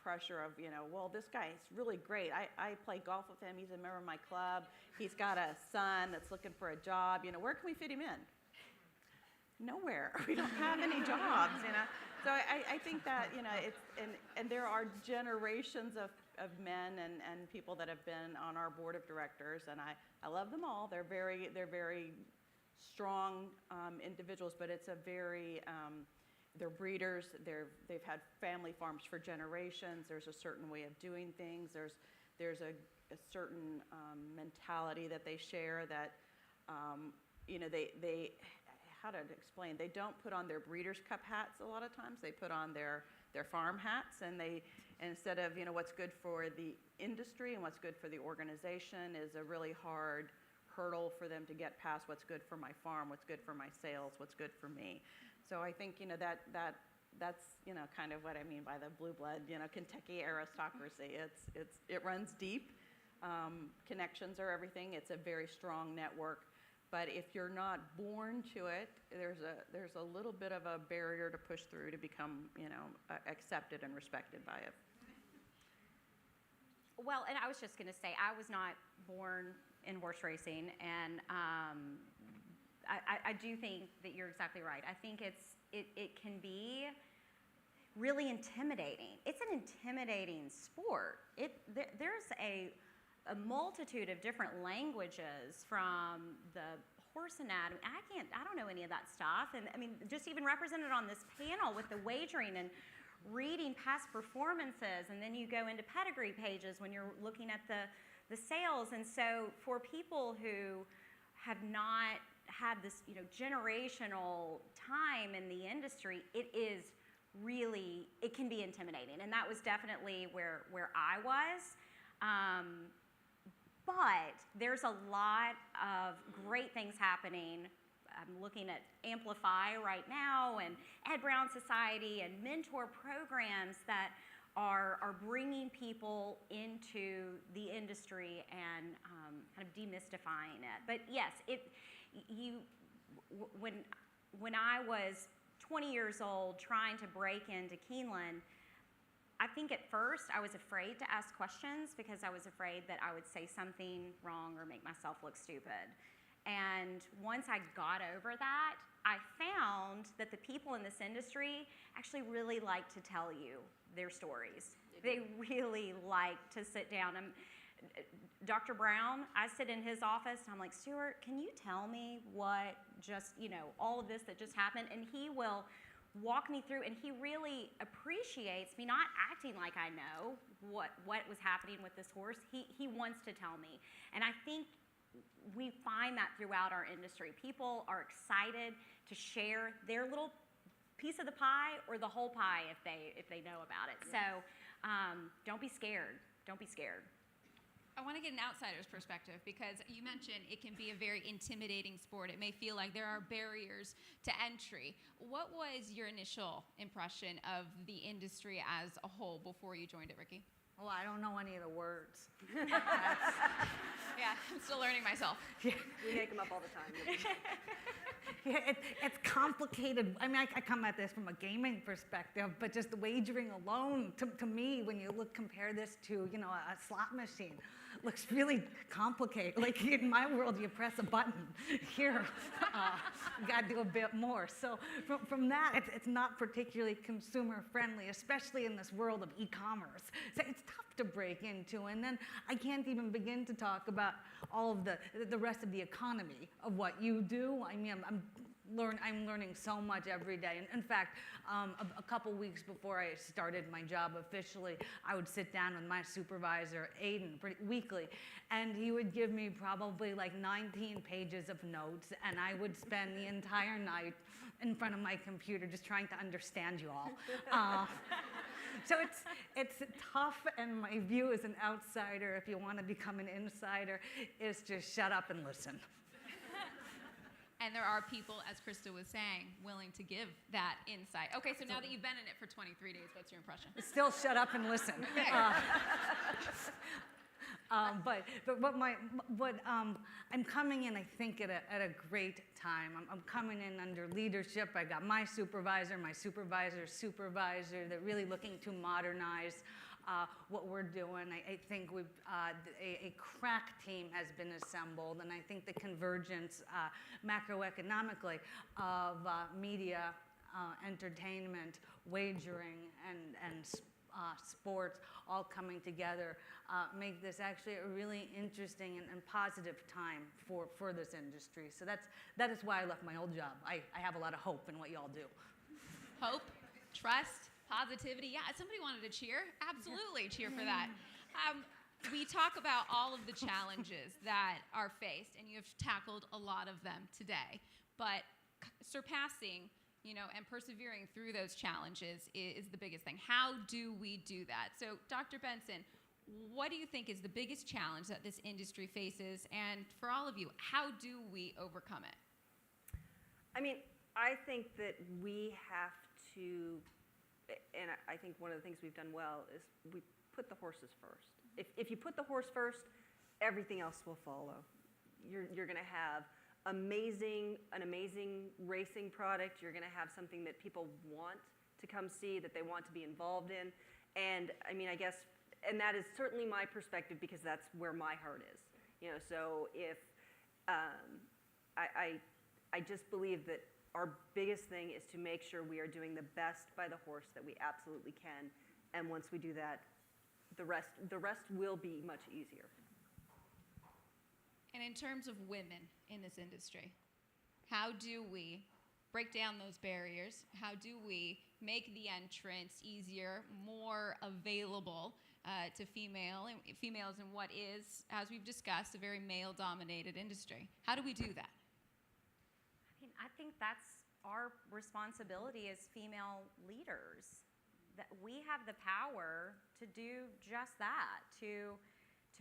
pressure of, well, this guy's really great. I play golf with him. He's a member of my club. He's got a son that's looking for a job. Where can we fit him in? Nowhere. We don't have any jobs, So I think that, it's, and there are generations of men and people that have been on our board of directors, and I love them all. They're very strong individuals, but it's a very, they're breeders. They've had family farms for generations. There's a certain way of doing things. There's a certain mentality that they share that, they how to explain, they don't put on their Breeders' Cup hats a lot of times. They put on their farm hats, and instead of, what's good for the industry and what's good for the organization is a really hard hurdle for them to get past. What's good for my farm, what's good for my sales, what's good for me. So I think, that's, kind of what I mean by the blue blood, Kentucky aristocracy. It runs deep. Connections are everything. It's a very strong network. But if you're not born to it, there's a little bit of a barrier to push through to become, accepted and respected by it. Well, and I was just going to say, I was not born in horse racing, and I do think that you're exactly right. I think it can be really intimidating. It's an intimidating sport. There's a multitude of different languages from the horse anatomy. I don't know any of that stuff. And I mean, just even represented on this panel with the wagering and reading past performances, and then you go into pedigree pages when you're looking at the sales. And so for people who have not had this, generational time in the industry, it can be intimidating. And that was definitely where I was. But there's a lot of great things happening. I'm looking at Amplify right now, and Ed Brown Society, and mentor programs that are bringing people into the industry and kind of demystifying it. But yes, when I was 20 years old trying to break into Keeneland, I think at first I was afraid to ask questions because I was afraid that I would say something wrong or make myself look stupid. And once I got over that, I found that the people in this industry actually really like to tell you their stories. They really like to sit down. Dr. Brown, I sit in his office and I'm like, Stuart, can you tell me what all of this that just happened? And he will walk me through, and he really appreciates me not acting like I know what was happening with this horse. He wants to tell me. And I think we find that throughout our industry. People are excited to share their little piece of the pie or the whole pie if they know about it. So don't be scared. Don't be scared. I want to get an outsider's perspective because you mentioned it can be a very intimidating sport. It may feel like there are barriers to entry. What was your initial impression of the industry as a whole before you joined it, Rikki? Well, I don't know any of the words. Yeah, I'm still learning myself. Yeah. We make them up all the time. Yeah, it's complicated. I mean, I come at this from a gaming perspective, but just the wagering alone, to me, when you compare this to, a slot machine, looks really complicated. Like in my world, you press a button. Here, you got to do a bit more. So from that, it's not particularly consumer friendly, especially in this world of e-commerce. So it's tough to break into. And then I can't even begin to talk about all of the rest of the economy of what you do. I mean, I'm learning so much every day. And in fact, a couple weeks before I started my job officially, I would sit down with my supervisor, Aiden, weekly, and he would give me probably like 19 pages of notes, and I would spend the entire night in front of my computer just trying to understand you all. So it's tough, and my view as an outsider, if you want to become an insider, is just shut up and listen. And there are people, as Christa was saying, willing to give that insight. Okay, so now that you've been in it for 23 days, what's your impression? Still shut up and listen. But I'm coming in, I think, at a great time. I'm coming in under leadership. I got my supervisor's supervisor. They're really looking to modernize what we're doing. I think a crack team has been assembled, and I think the convergence macroeconomically of media, entertainment, wagering, and sports all coming together make this actually a really interesting and positive time for this industry. So that is why I left my old job. I have a lot of hope in what y'all do. Hope, trust, positivity. Yeah, somebody wanted to cheer. Absolutely cheer for that. We talk about all of the challenges that are faced, and you have tackled a lot of them today. But surpassing, and persevering through those challenges is the biggest thing. How do we do that? So, Dr. Benson, what do you think is the biggest challenge that this industry faces? And for all of you, how do we overcome it? I mean, I think that we have to, and I think one of the things we've done well is we put the horses first. If you put the horse first, everything else will follow. You're going to have an amazing racing product. You're going to have something that people want to come see, that they want to be involved in. And I mean, I guess, and that is certainly my perspective because that's where my heart is. So if I just believe that our biggest thing is to make sure we are doing the best by the horse that we absolutely can. And once we do that, the rest will be much easier. And in terms of women in this industry, how do we break down those barriers? How do we make the entrance easier, more available to females in what is, as we've discussed, a very male-dominated industry. How do we do that? I mean, I think that's our responsibility as female leaders. That we have the power to do just that, to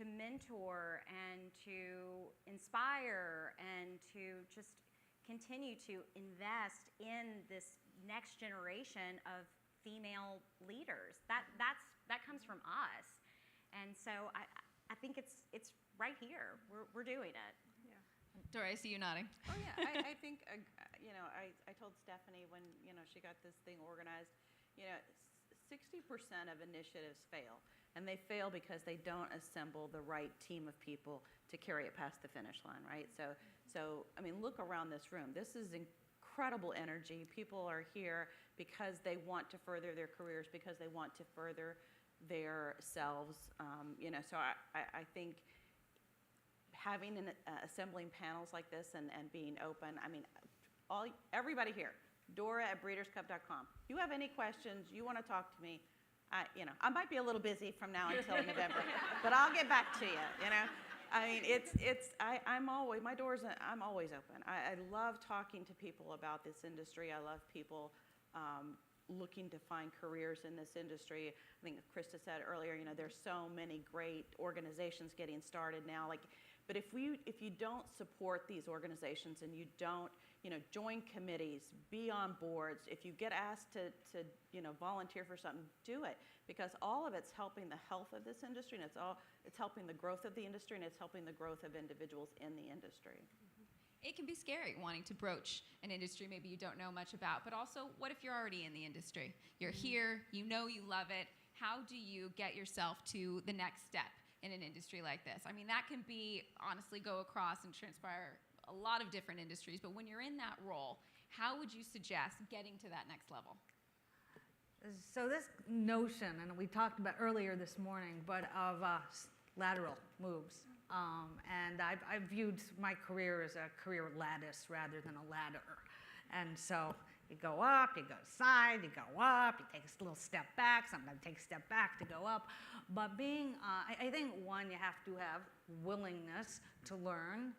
mentor and to inspire and to just continue to invest in this next generation of female leaders. That comes from us, and so I think it's right here. We're doing it. Dora, I see you nodding. Oh yeah, I think I told Stephanie when she got this thing organized, 60% of initiatives fail, and they fail because they don't assemble the right team of people to carry it past the finish line, right? So I mean, look around this room. This is incredible energy. People are here because they want to further their careers, because they want to further their selves. So I think having assembling panels like this and being open. I mean, everybody here. Dora at breederscup.com. You have any questions, you want to talk to me, I might be a little busy from now until November, but I'll get back to you, I mean, I'm always open. I love talking to people about this industry. I love people looking to find careers in this industry. I think Christa said earlier, there's so many great organizations getting started now. But if you don't support these organizations and you don't, join committees, be on boards, if you get asked to volunteer for something, do it, because all of it's helping the health of this industry, and it's helping the growth of the industry, and it's helping the growth of individuals in the industry. It can be scary wanting to broach an industry maybe you don't know much about, but also, what if you're already in the industry? You're here, you love it. How do you get yourself to the next step in an industry like this? I mean, that can be, honestly, go across and transpire a lot of different industries, but when you're in that role, how would you suggest getting to that next level? So this notion, and we talked about earlier this morning, but of lateral moves. And I've viewed my career as a career lattice rather than a ladder. And so you go up, you go side, you go up, you take a little step back, sometimes take a step back to go up. But I think, one, you have to have willingness to learn.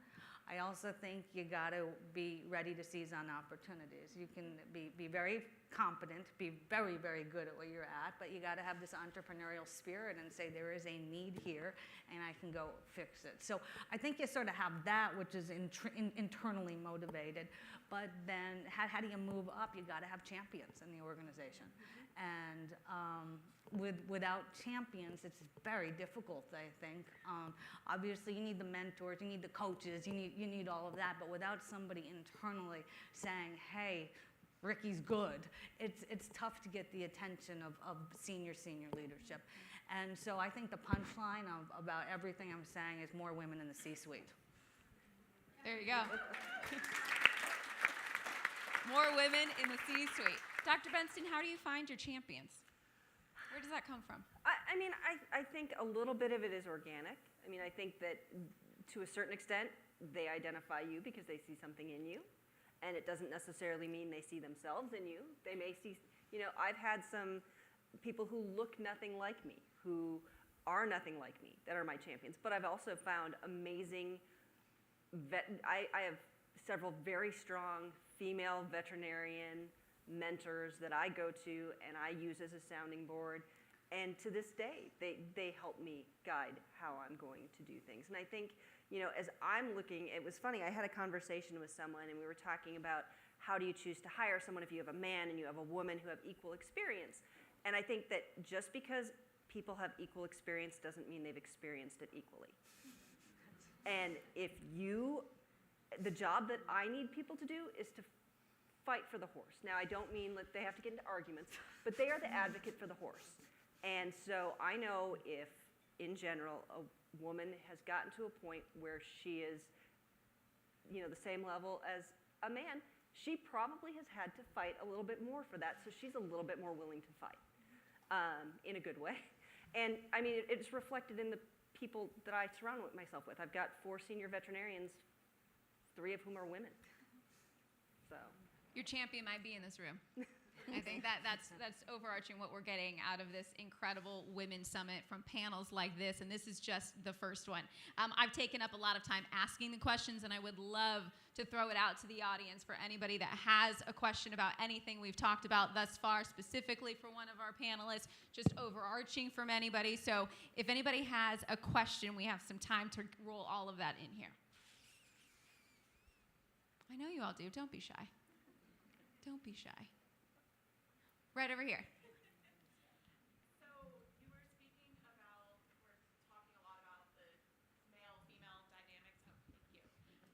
I also think you got to be ready to seize on opportunities. You can be very competent, be very, very good at what you're at, but you got to have this entrepreneurial spirit and say there is a need here and I can go fix it. So I think you sort of have that, which is internally motivated, but then how do you move up? You got to have champions in the organization. And without champions, it's very difficult, I think. Obviously, you need the mentors, you need the coaches, you need all of that, but without somebody internally saying, hey, Rikki's good, it's tough to get the attention of senior leadership. And so I think the punchline about everything I'm saying is more women in the C-suite. There you go. More women in the C-suite. Dr. Benson, how do you find your champions? Where does that come from? I think a little bit of it is organic. I think that to a certain extent, they identify you because they see something in you. And it doesn't necessarily mean they see themselves in you. They may see, I've had some people who look nothing like me, who are nothing like me, that are my champions. But I've also found amazing I have several very strong female veterinarian mentors that I go to and I use as a sounding board. And to this day, they help me guide how I'm going to do things. And I think, as I'm looking, it was funny, I had a conversation with someone and we were talking about how do you choose to hire someone if you have a man and you have a woman who have equal experience. And I think that just because people have equal experience doesn't mean they've experienced it equally. And the job that I need people to do is to fight for the horse. Now, I don't mean that they have to get into arguments, but they are the advocate for the horse. And so I know if, in general, a woman has gotten to a point where she is, the same level as a man, she probably has had to fight a little bit more for that, so she's a little bit more willing to fight in a good way. And, it's reflected in the people that I surround myself with. I've got 4 senior veterinarians, 3 of whom are women. So. Your champion might be in this room. I think that's overarching what we're getting out of this incredible Women's Summit from panels like this, and this is just the first one. I've taken up a lot of time asking the questions, and I would love to throw it out to the audience for anybody that has a question about anything we've talked about thus far, specifically for one of our panelists, just overarching from anybody. So if anybody has a question, we have some time to roll all of that in here. I know you all do. Don't be shy. Don't be shy. Right over here. So you were speaking about, we're talking a lot about the male-female dynamics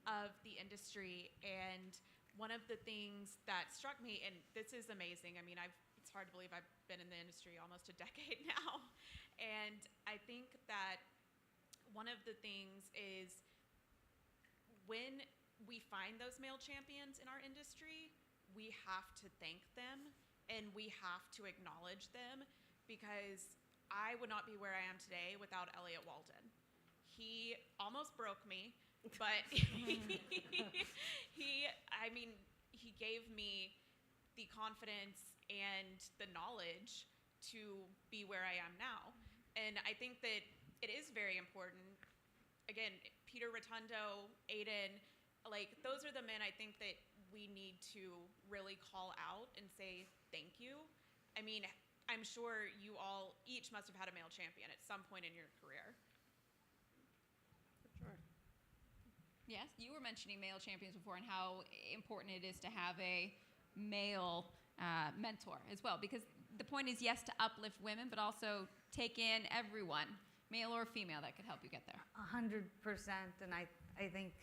of the industry, and one of the things that struck me, and this is amazing, I mean, it's hard to believe I've been in the industry almost a decade now, and I think that one of the things is when we find those male champions in our industry, we have to thank them and we have to acknowledge them, because I would not be where I am today without Elliot Walden. He almost broke me, but he gave me the confidence and the knowledge to be where I am now. And I think that it is very important. Again, Peter Rotundo, Aiden, like, those are the men I think that we need to really call out and say thank you. I mean, I'm sure you all each must have had a male champion at some point in your career. Sure. Yes, you were mentioning male champions before and how important it is to have a male mentor as well, because the point is, yes, to uplift women, but also take in everyone, male or female, that could help you get there. 100%, and I think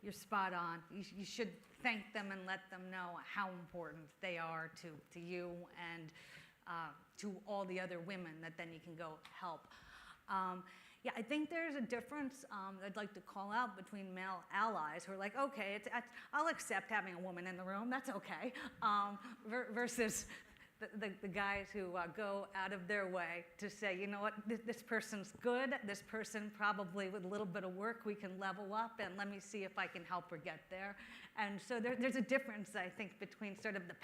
you're spot on. You should thank them and let them know how important they are to you and to all the other women that then you can go help. Yeah, I think there's a difference I'd like to call out between male allies who are like, okay, I'll accept having a woman in the room, that's okay, versus the guys who go out of their way to say, you know what, this person's good, this person probably with a little bit of work we can level up, and let me see if I can help her get there. And so there's a difference, I think, between sort of the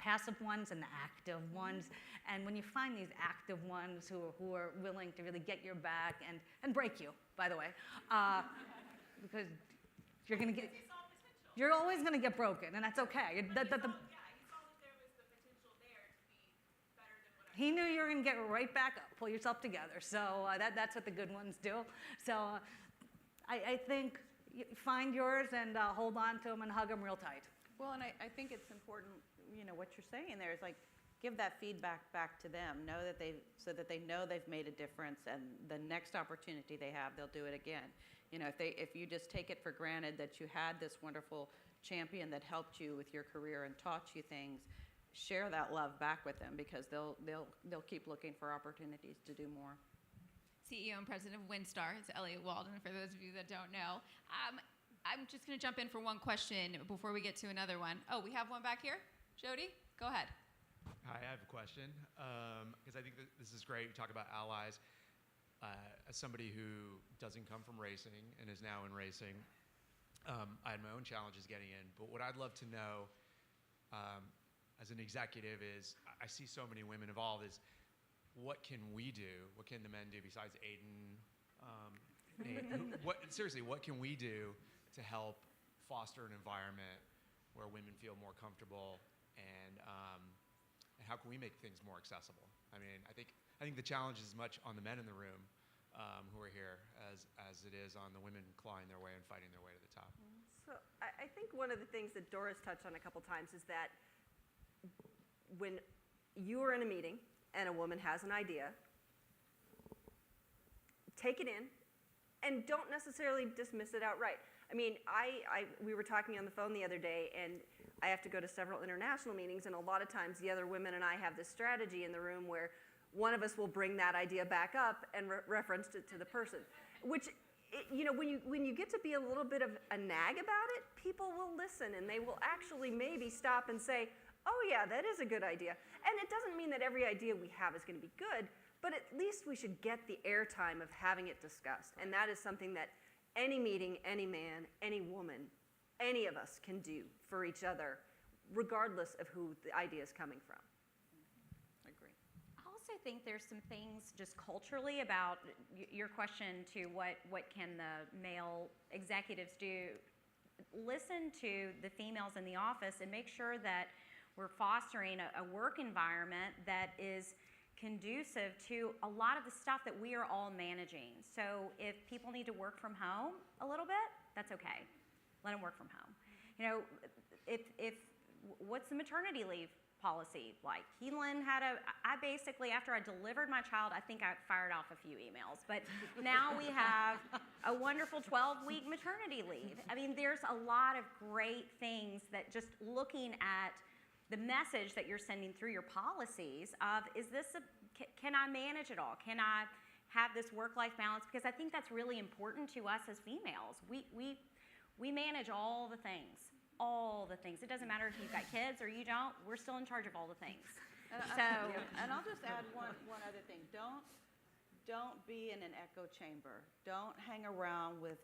passive ones and the active ones. And when you find these active ones who are willing to really get your back and break you, by the way, because you're going to get, you're always going to get broken, and that's okay. He knew you were going to get right back up, pull yourself together. So that's what the good ones do. So I think find yours and hold on to them and hug them real tight. Well, and I think it's important, you know, what you're saying there is like, give that feedback back to them. Know that so that they know they've made a difference, and the next opportunity they have, they'll do it again. You know, if you just take it for granted that you had this wonderful champion that helped you with your career and taught you things, share that love back with them, because they'll keep looking for opportunities to do more. CEO and president of WinStar is Elliot Walden, for those of you that don't know. I'm just going to jump in for one question before we get to another one. Oh, we have one back here. Jody, go ahead. Hi, I have a question, because I think that this is great. You talk about allies. As somebody who doesn't come from racing and is now in racing, I had my own challenges getting in. But what I'd love to know as an executive is, I see so many women involved, is what can we do? What can the men do besides Aiden? Seriously, what can we do to help foster an environment where women feel more comfortable, and how can we make things more accessible? I mean, I think the challenge is as much on the men in the room who are here as it is on the women clawing their way and fighting their way to the top. So I think one of the things that Dora's touched on a couple times is that when you are in a meeting and a woman has an idea, take it in and don't necessarily dismiss it outright. I mean, we were talking on the phone the other day, and I have to go to several international meetings, and a lot of times the other women and I have this strategy in the room where one of us will bring that idea back up and reference it to the person, which, you know, when you get to be a little bit of a nag about it, people will listen, and they will actually maybe stop and say, oh yeah, that is a good idea. And it doesn't mean that every idea we have is going to be good, but at least we should get the airtime of having it discussed. And that is something that any meeting, any man, any woman, any of us can do for each other regardless of who the idea is coming from. Agree. I also think there's some things just culturally about your question to what can the male executives do. Listen to the females in the office and make sure that we're fostering a work environment that is conducive to a lot of the stuff that we are all managing. So if people need to work from home a little bit, that's okay. Let them work from home. You know, if what's the maternity leave policy like? Keeneland had I basically, after I delivered my child, I think I fired off a few emails, but now we have a wonderful 12-week maternity leave. I mean, there's a lot of great things that just looking at the message that you're sending through your policies of, can I manage it all? Can I have this work-life balance? Because I think that's really important to us as females. We manage all the things. All the things. It doesn't matter if you've got kids or you don't. We're still in charge of all the things. And I'll just add one other thing. Don't be in an echo chamber. Don't hang around with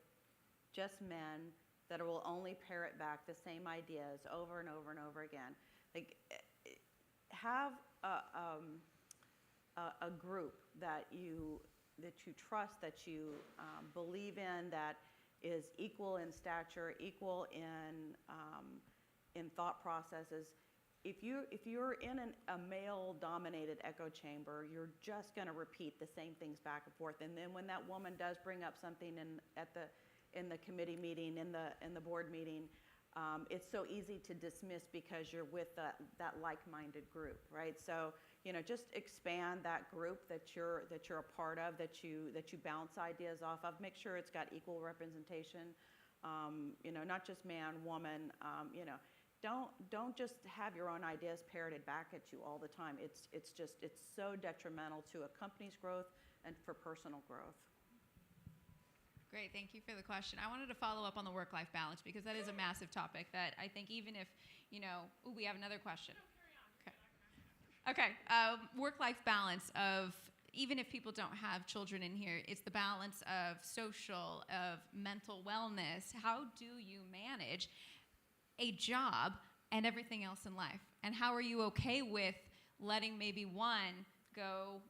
just men that will only parrot back the same ideas over and over and over again. Like, have a group that you trust, that you believe in, that is equal in stature, equal in thought processes. If you're in a male-dominated echo chamber, you're just going to repeat the same things back and forth. And then when that woman does bring up something in the committee meeting, in the board meeting, it's so easy to dismiss because you're with that like-minded group, right? So, you know, just expand that group that you're a part of, that you bounce ideas off of. Make sure it's got equal representation. You know, not just man, woman. You know, don't just have your own ideas parroted back at you all the time. It's so detrimental to a company's growth and for personal growth. Great, thank you for the question. I wanted to follow up on the work-life balance because that is a massive topic that I think even if, you know, we have another question. Okay, work-life balance of, even if people don't have children in here, it's the balance of social, of mental wellness. How do you manage a job and everything else in life? And how are you okay with letting maybe one go,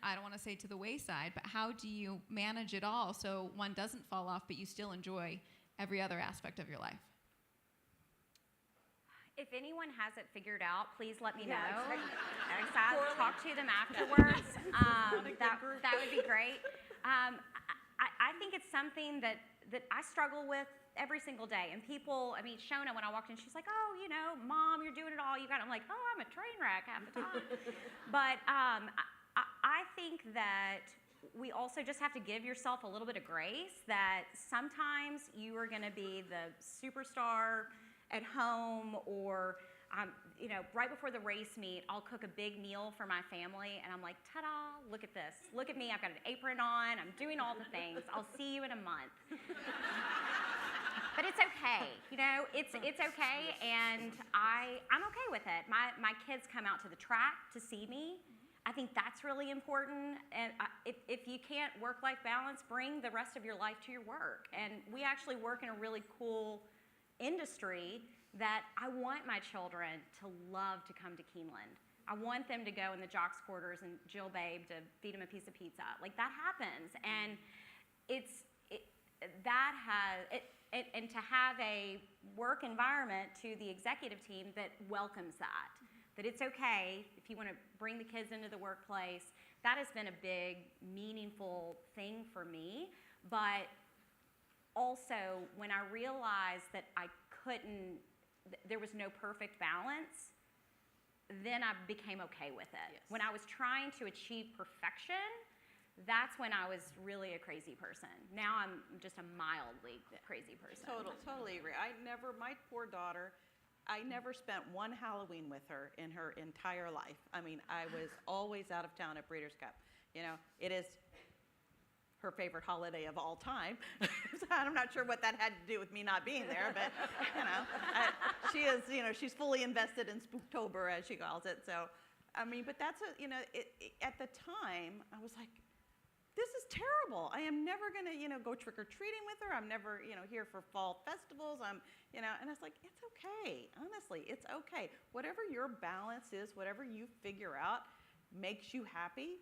I don't want to say to the wayside, but how do you manage it all so one doesn't fall off, but you still enjoy every other aspect of your life? If anyone has it figured out, please let me know. Exactly. I'll talk to them afterwards. That would be great. I think it's something that I struggle with every single day. And people, I mean, Shona, when I walked in, she's like, oh, you know, Mom, you're doing it all. You got it. I'm like, oh, I'm a train wreck half the time. But I think that we also just have to give yourself a little bit of grace, that sometimes you are going to be the superstar at home, or you know, right before the race meet, I'll cook a big meal for my family, and I'm like, ta-da, look at this. Look at me, I've got an apron on, I'm doing all the things. I'll see you in a month. But it's okay, you know, it's okay, and I'm okay with it. My kids come out to the track to see me. I think that's really important. And if you can't work-life balance, bring the rest of your life to your work. And we actually work in a really cool industry that I want my children to love to come to Keeneland. I want them to go in the jocks quarters and Jill Babe to feed them a piece of pizza. Like, that happens, and and to have a work environment to the executive team that welcomes that it's okay if you want to bring the kids into the workplace. That has been a big, meaningful thing for me. But also, when I realized that there was no perfect balance, then I became okay with it. Yes. When I was trying to achieve perfection, that's when I was really a crazy person. Now I'm just a mildly crazy person. Totally agree. My poor daughter, I never spent one Halloween with her in her entire life. I mean, I was always out of town at Breeders' Cup. You know, it is her favorite holiday of all time. So I'm not sure what that had to do with me not being there, but, you know, she is, you know, she's fully invested in Spooktober, as she calls it. So, I mean, but that's at the time, I was like, this is terrible. I am never going to, go trick-or-treating with her. I'm never, here for fall festivals. And it's like, it's okay. Honestly, it's okay. Whatever your balance is, whatever you figure out makes you happy,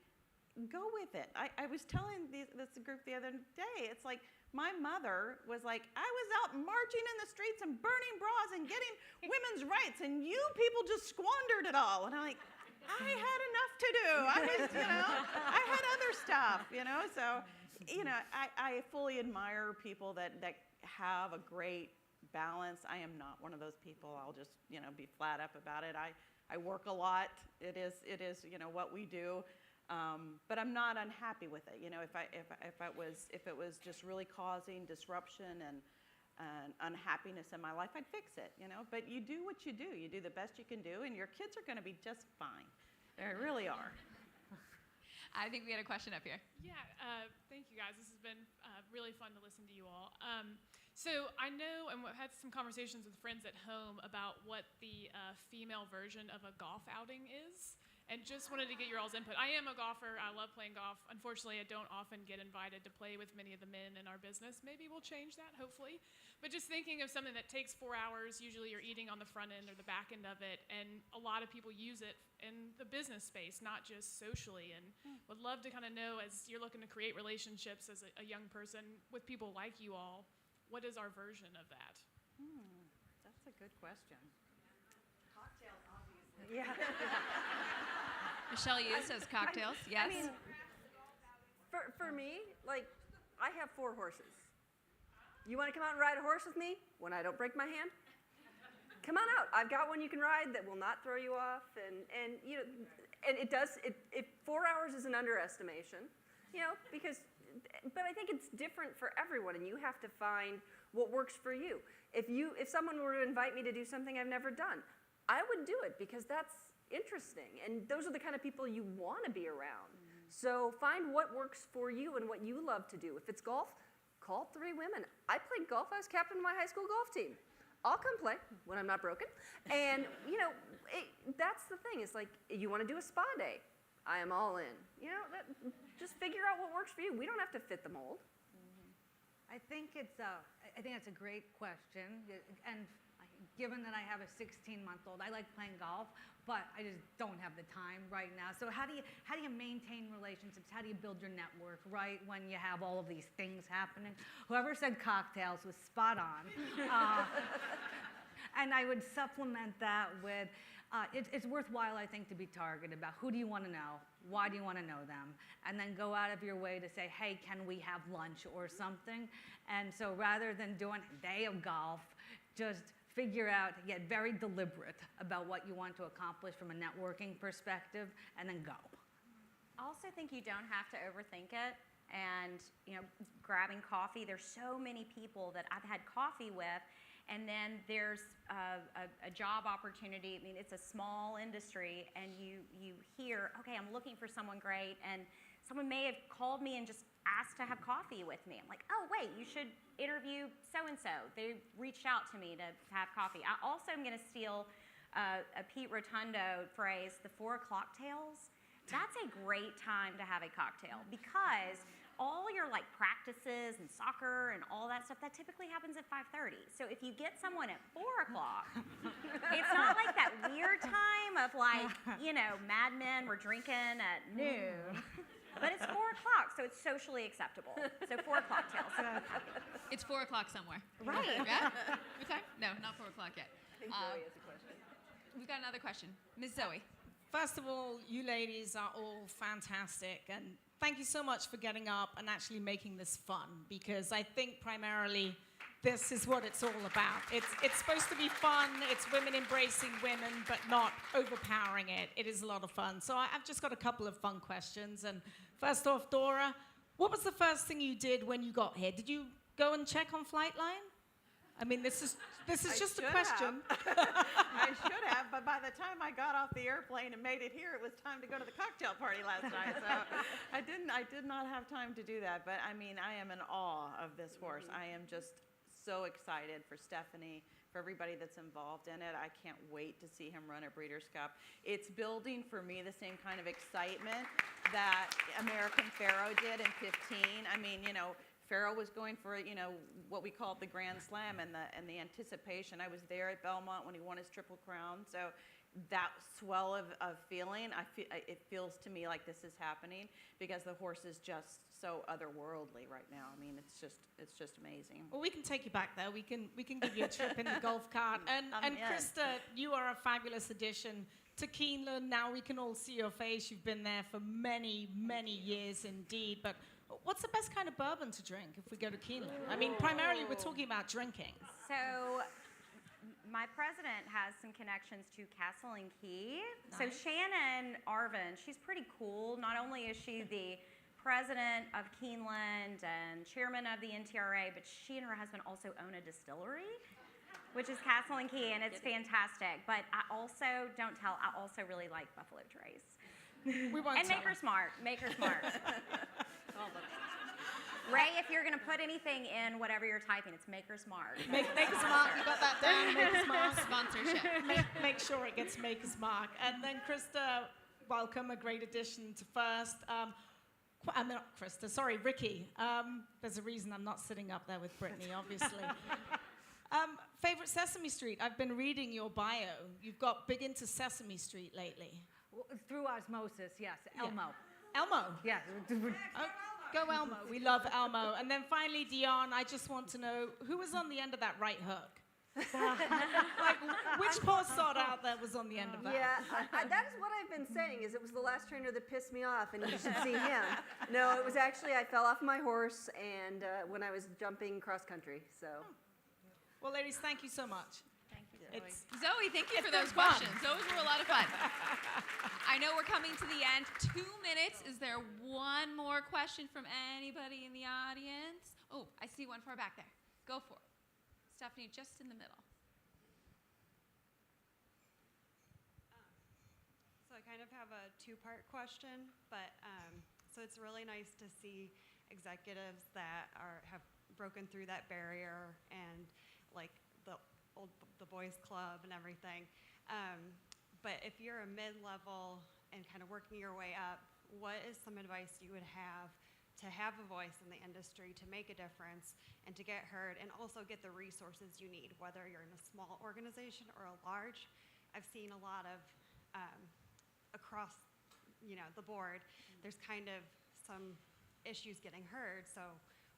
go with it. I was telling this group the other day, it's like, my mother was like, I was out marching in the streets and burning bras and getting women's rights, and you people just squandered it all. And I'm like, I had enough to do. I had other stuff, So, I fully admire people that have a great balance. I am not one of those people. I'll just, be flat up about it. I work a lot. It is, what we do. But I'm not unhappy with it. If it was just really causing disruption and unhappiness in my life, I'd fix it. But you do what you do. You do the best you can do, and your kids are going to be just fine. They really are. I think we had a question up here. Yeah, thank you guys. This has been really fun to listen to you all. So I know, and I've had some conversations with friends at home about what the female version of a golf outing is, and just wanted to get your all's input. I am a golfer. I love playing golf. Unfortunately, I don't often get invited to play with many of the men in our business. Maybe we'll change that, hopefully. But just thinking of something that takes 4 hours, usually you're eating on the front end or the back end of it, and a lot of people use it in the business space, not just socially, and would love to kind of know, as you're looking to create relationships as a young person with people like you all, what is our version of that? That's a good question. Cocktails, obviously. Yeah. Michelle Yu says cocktails. Yes. I mean, for me, like, I have 4 horses. You want to come out and ride a horse with me when I don't break my hand? Come on out. I've got one you can ride that will not throw you off, and it does. If 4 hours is an underestimation, but I think it's different for everyone, and you have to find what works for you. If someone were to invite me to do something I've never done, I would do it because that's interesting, and those are the kind of people you want to be around. So find what works for you and what you love to do. If it's golf, call 3 women. I played golf. I was captain of my high school golf team. I'll come play when I'm not broken. And, that's the thing. It's like, you want to do a spa day. I am all in. Just figure out what works for you. We don't have to fit the mold. I think that's a great question, and given that I have a 16-month-old, I like playing golf, but I just don't have the time right now. So how do you maintain relationships? How do you build your network right when you have all of these things happening? Whoever said cocktails was spot on. And I would supplement that with, it's worthwhile, I think, to be targeted about who do you want to know, why do you want to know them, and then go out of your way to say, hey, can we have lunch or something? And so rather than doing a day of golf, just figure out, get very deliberate about what you want to accomplish from a networking perspective, and then go. I also think you don't have to overthink it. And, grabbing coffee, there's so many people that I've had coffee with, and then there's a job opportunity. I mean, it's a small industry, and you hear, okay, I'm looking for someone great, and someone may have called me and just asked to have coffee with me. I'm like, oh, wait, you should interview so-and-so. They reached out to me to have coffee. I also am going to steal a Pete Rotundo phrase, the 4 o'clock tales. That's a great time to have a cocktail because all your practices and soccer and all that stuff, that typically happens at 5:30. So if you get someone at 4 o'clock, it's not like that weird time of Mad Men, we're drinking at noon. But it's 4 o'clock, so it's socially acceptable. So 4 o'clock tales. It's 4 o'clock somewhere. Right. Yeah? What time? No, not 4 o'clock yet. I think Zoe has a question. We've got another question. Ms. Zoe. First of all, you ladies are all fantastic, and thank you so much for getting up and actually making this fun, because I think primarily this is what it's all about. It's supposed to be fun. It's women embracing women, but not overpowering it. It is a lot of fun. So I've just got a couple of fun questions. And first off, Dora, what was the first thing you did when you got here? Did you go and check on Flightline? I mean, this is just a question. I should have, but by the time I got off the airplane and made it here, it was time to go to the cocktail party last night. So I did not have time to do that. But I mean, I am in awe of this horse. I am just so excited for Stephanie for everybody that's involved in it. I can't wait to see him run a Breeders' Cup. It's building for me the same kind of excitement that American Pharoah did in 15. I mean, you know, Pharoah was going for, you know, what we call the Grand Slam and the anticipation. I was there at Belmont when he won his Triple Crown. So that swell of feeling, it feels to me like this is happening because the horse is just so otherworldly right now. I mean, it's just amazing. Well, we can take you back there. We can give you a trip in the golf cart. And I'm in. Christa, you are a fabulous addition to Keeneland. Now we can all see your face. You've been there for many, many years indeed. But what's the best kind of bourbon to drink if we go to Keeneland? I mean, primarily we're talking about drinking. So my president has some connections to Castle and Key. Nice. So Shannon Arvin, she's pretty cool. Not only is she the president of Keeneland and chairman of the NTRA, but she and her husband also own a distillery, which is Castle and Key, and it's fantastic. But I also, don't tell, I also really like Buffalo Trace. We won't And tell make her smart. Make her smart. Ray, if you're going to put anything in whatever you're typing, it's Maker Smart. Maker's Mark, you got that down? Maker's Mark. Sponsorship. Make sure it gets Maker's Mark. And then Christa, welcome, a great addition to First. I'm not Christa, sorry, Rikki. There's a reason I'm not sitting up there with Britney, obviously. Favorite Sesame Street? I've been reading your bio. You've got big into Sesame Street lately. Well, through osmosis, yes. Elmo. Elmo. Yeah. Go Elmo. We love Elmo. And then finally, Dionne, I just want to know, who was on the end of that right hook? Like, which poor sod out there was on the end of that? Yeah, that is what I've been saying, is it was the last trainer that pissed me off, and you should see him. No, it was actually, I fell off my horse and when I was jumping cross country, so. Well, ladies, thank you so much. Thank you. Zoe, thank you for those been fun. questions. Those were a lot of fun. I know we're coming to the end. 2 minutes. Is there one more question from anybody in the audience? Oh, I see one far back there. Go for it. Stephanie, just in the middle. So I kind of have a two-part question, but so it's really nice to see executives that have broken through that barrier and like the boys club and everything. But if you're a mid-level and kind of working your way up, what is some advice you would have to have a voice in the industry, to make a difference, and to get heard, and also get the resources you need, whether you're in a small organization or a large? I've seen a lot of, across the board, there's kind of some issues getting heard. So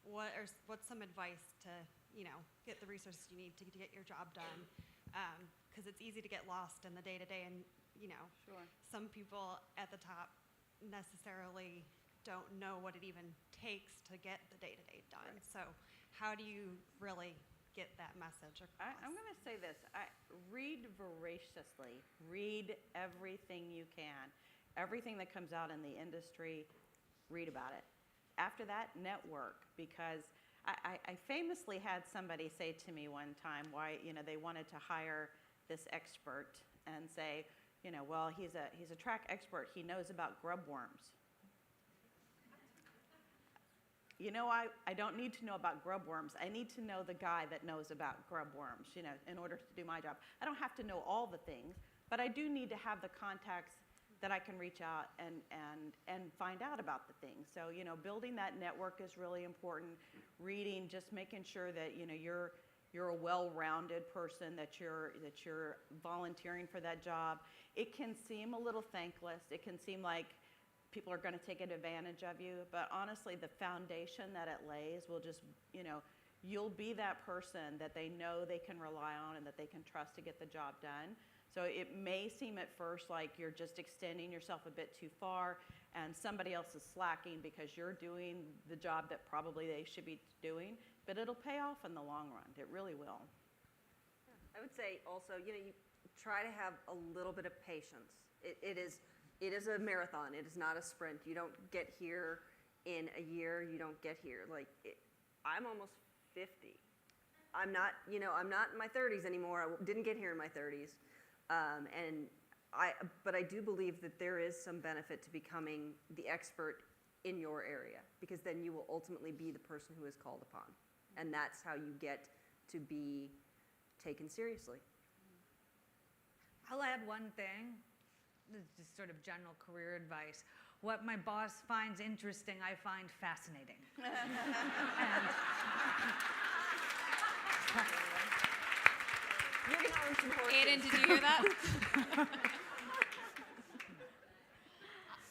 what's some advice to get the resources you need to get your job done? Because it's easy to get lost in the day-to-day, and Sure. some people at the top necessarily don't know what it even takes to get the day-to-day done. Right. So how do you really get that message across? I'm going to say this. Read voraciously. Read everything you can. Everything that comes out in the industry, read about it. After that, network, because I famously had somebody say to me one time why they wanted to hire this expert and say, well, he's a track expert. He knows about grub worms. I don't need to know about grub worms. I need to know the guy that knows about grub worms, in order to do my job. I don't have to know all the things, but I do need to have the contacts that I can reach out and find out about the things. So, building that network is really important. Reading, just making sure that, you're a well-rounded person, that you're volunteering for that job. It can seem a little thankless. It can seem like people are going to take advantage of you, but honestly, the foundation that it lays will just, you'll be that person that they know they can rely on and that they can trust to get the job done. So it may seem at first like you're just extending yourself a bit too far and somebody else is slacking because you're doing the job that probably they should be doing, but it'll pay off in the long run. It really will. I would say also, you try to have a little bit of patience. It is a marathon. It is not a sprint. You don't get here in a year. You don't get here. I'm almost 50. I'm not in my 30s anymore. I didn't get here in my 30s. But I do believe that there is some benefit to becoming the expert in your area, because then you will ultimately be the person who is called upon. And that's how you get to be taken seriously. I'll add one thing. This is just sort of general career advice. What my boss finds interesting, I find fascinating. You're going to own some horses. Aiden, did you hear that?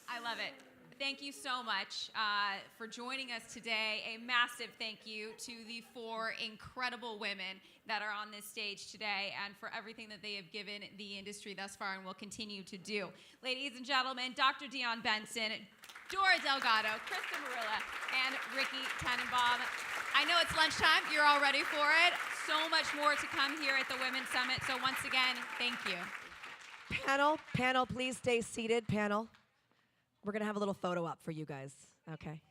I love it. Thank you so much for joining us today. A massive thank you to the 4 incredible women that are on this stage today and for everything that they have given the industry thus far and will continue to do. Ladies and gentlemen, Dr. Dionne Benson, Dora Delgado, Christa Marrillia, and Rikki Tanenbaum. I know it's lunchtime. You're all ready for it. So much more to come here at the Women's Summit. So once again, thank you. Panel, please stay seated, panel. We're going to have a little photo up for you guys, okay?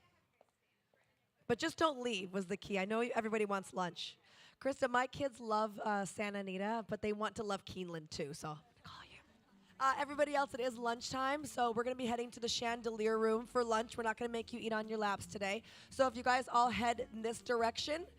But just don't leave was the key. I know everybody wants lunch. Christa, my kids love Santa Anita, but they want to love Keeneland too, so I'll call you. Everybody else, it is lunchtime, so we're going to be heading to the chandelier room for lunch. We're not going to make you eat on your laps today. So if you guys all head in this direction,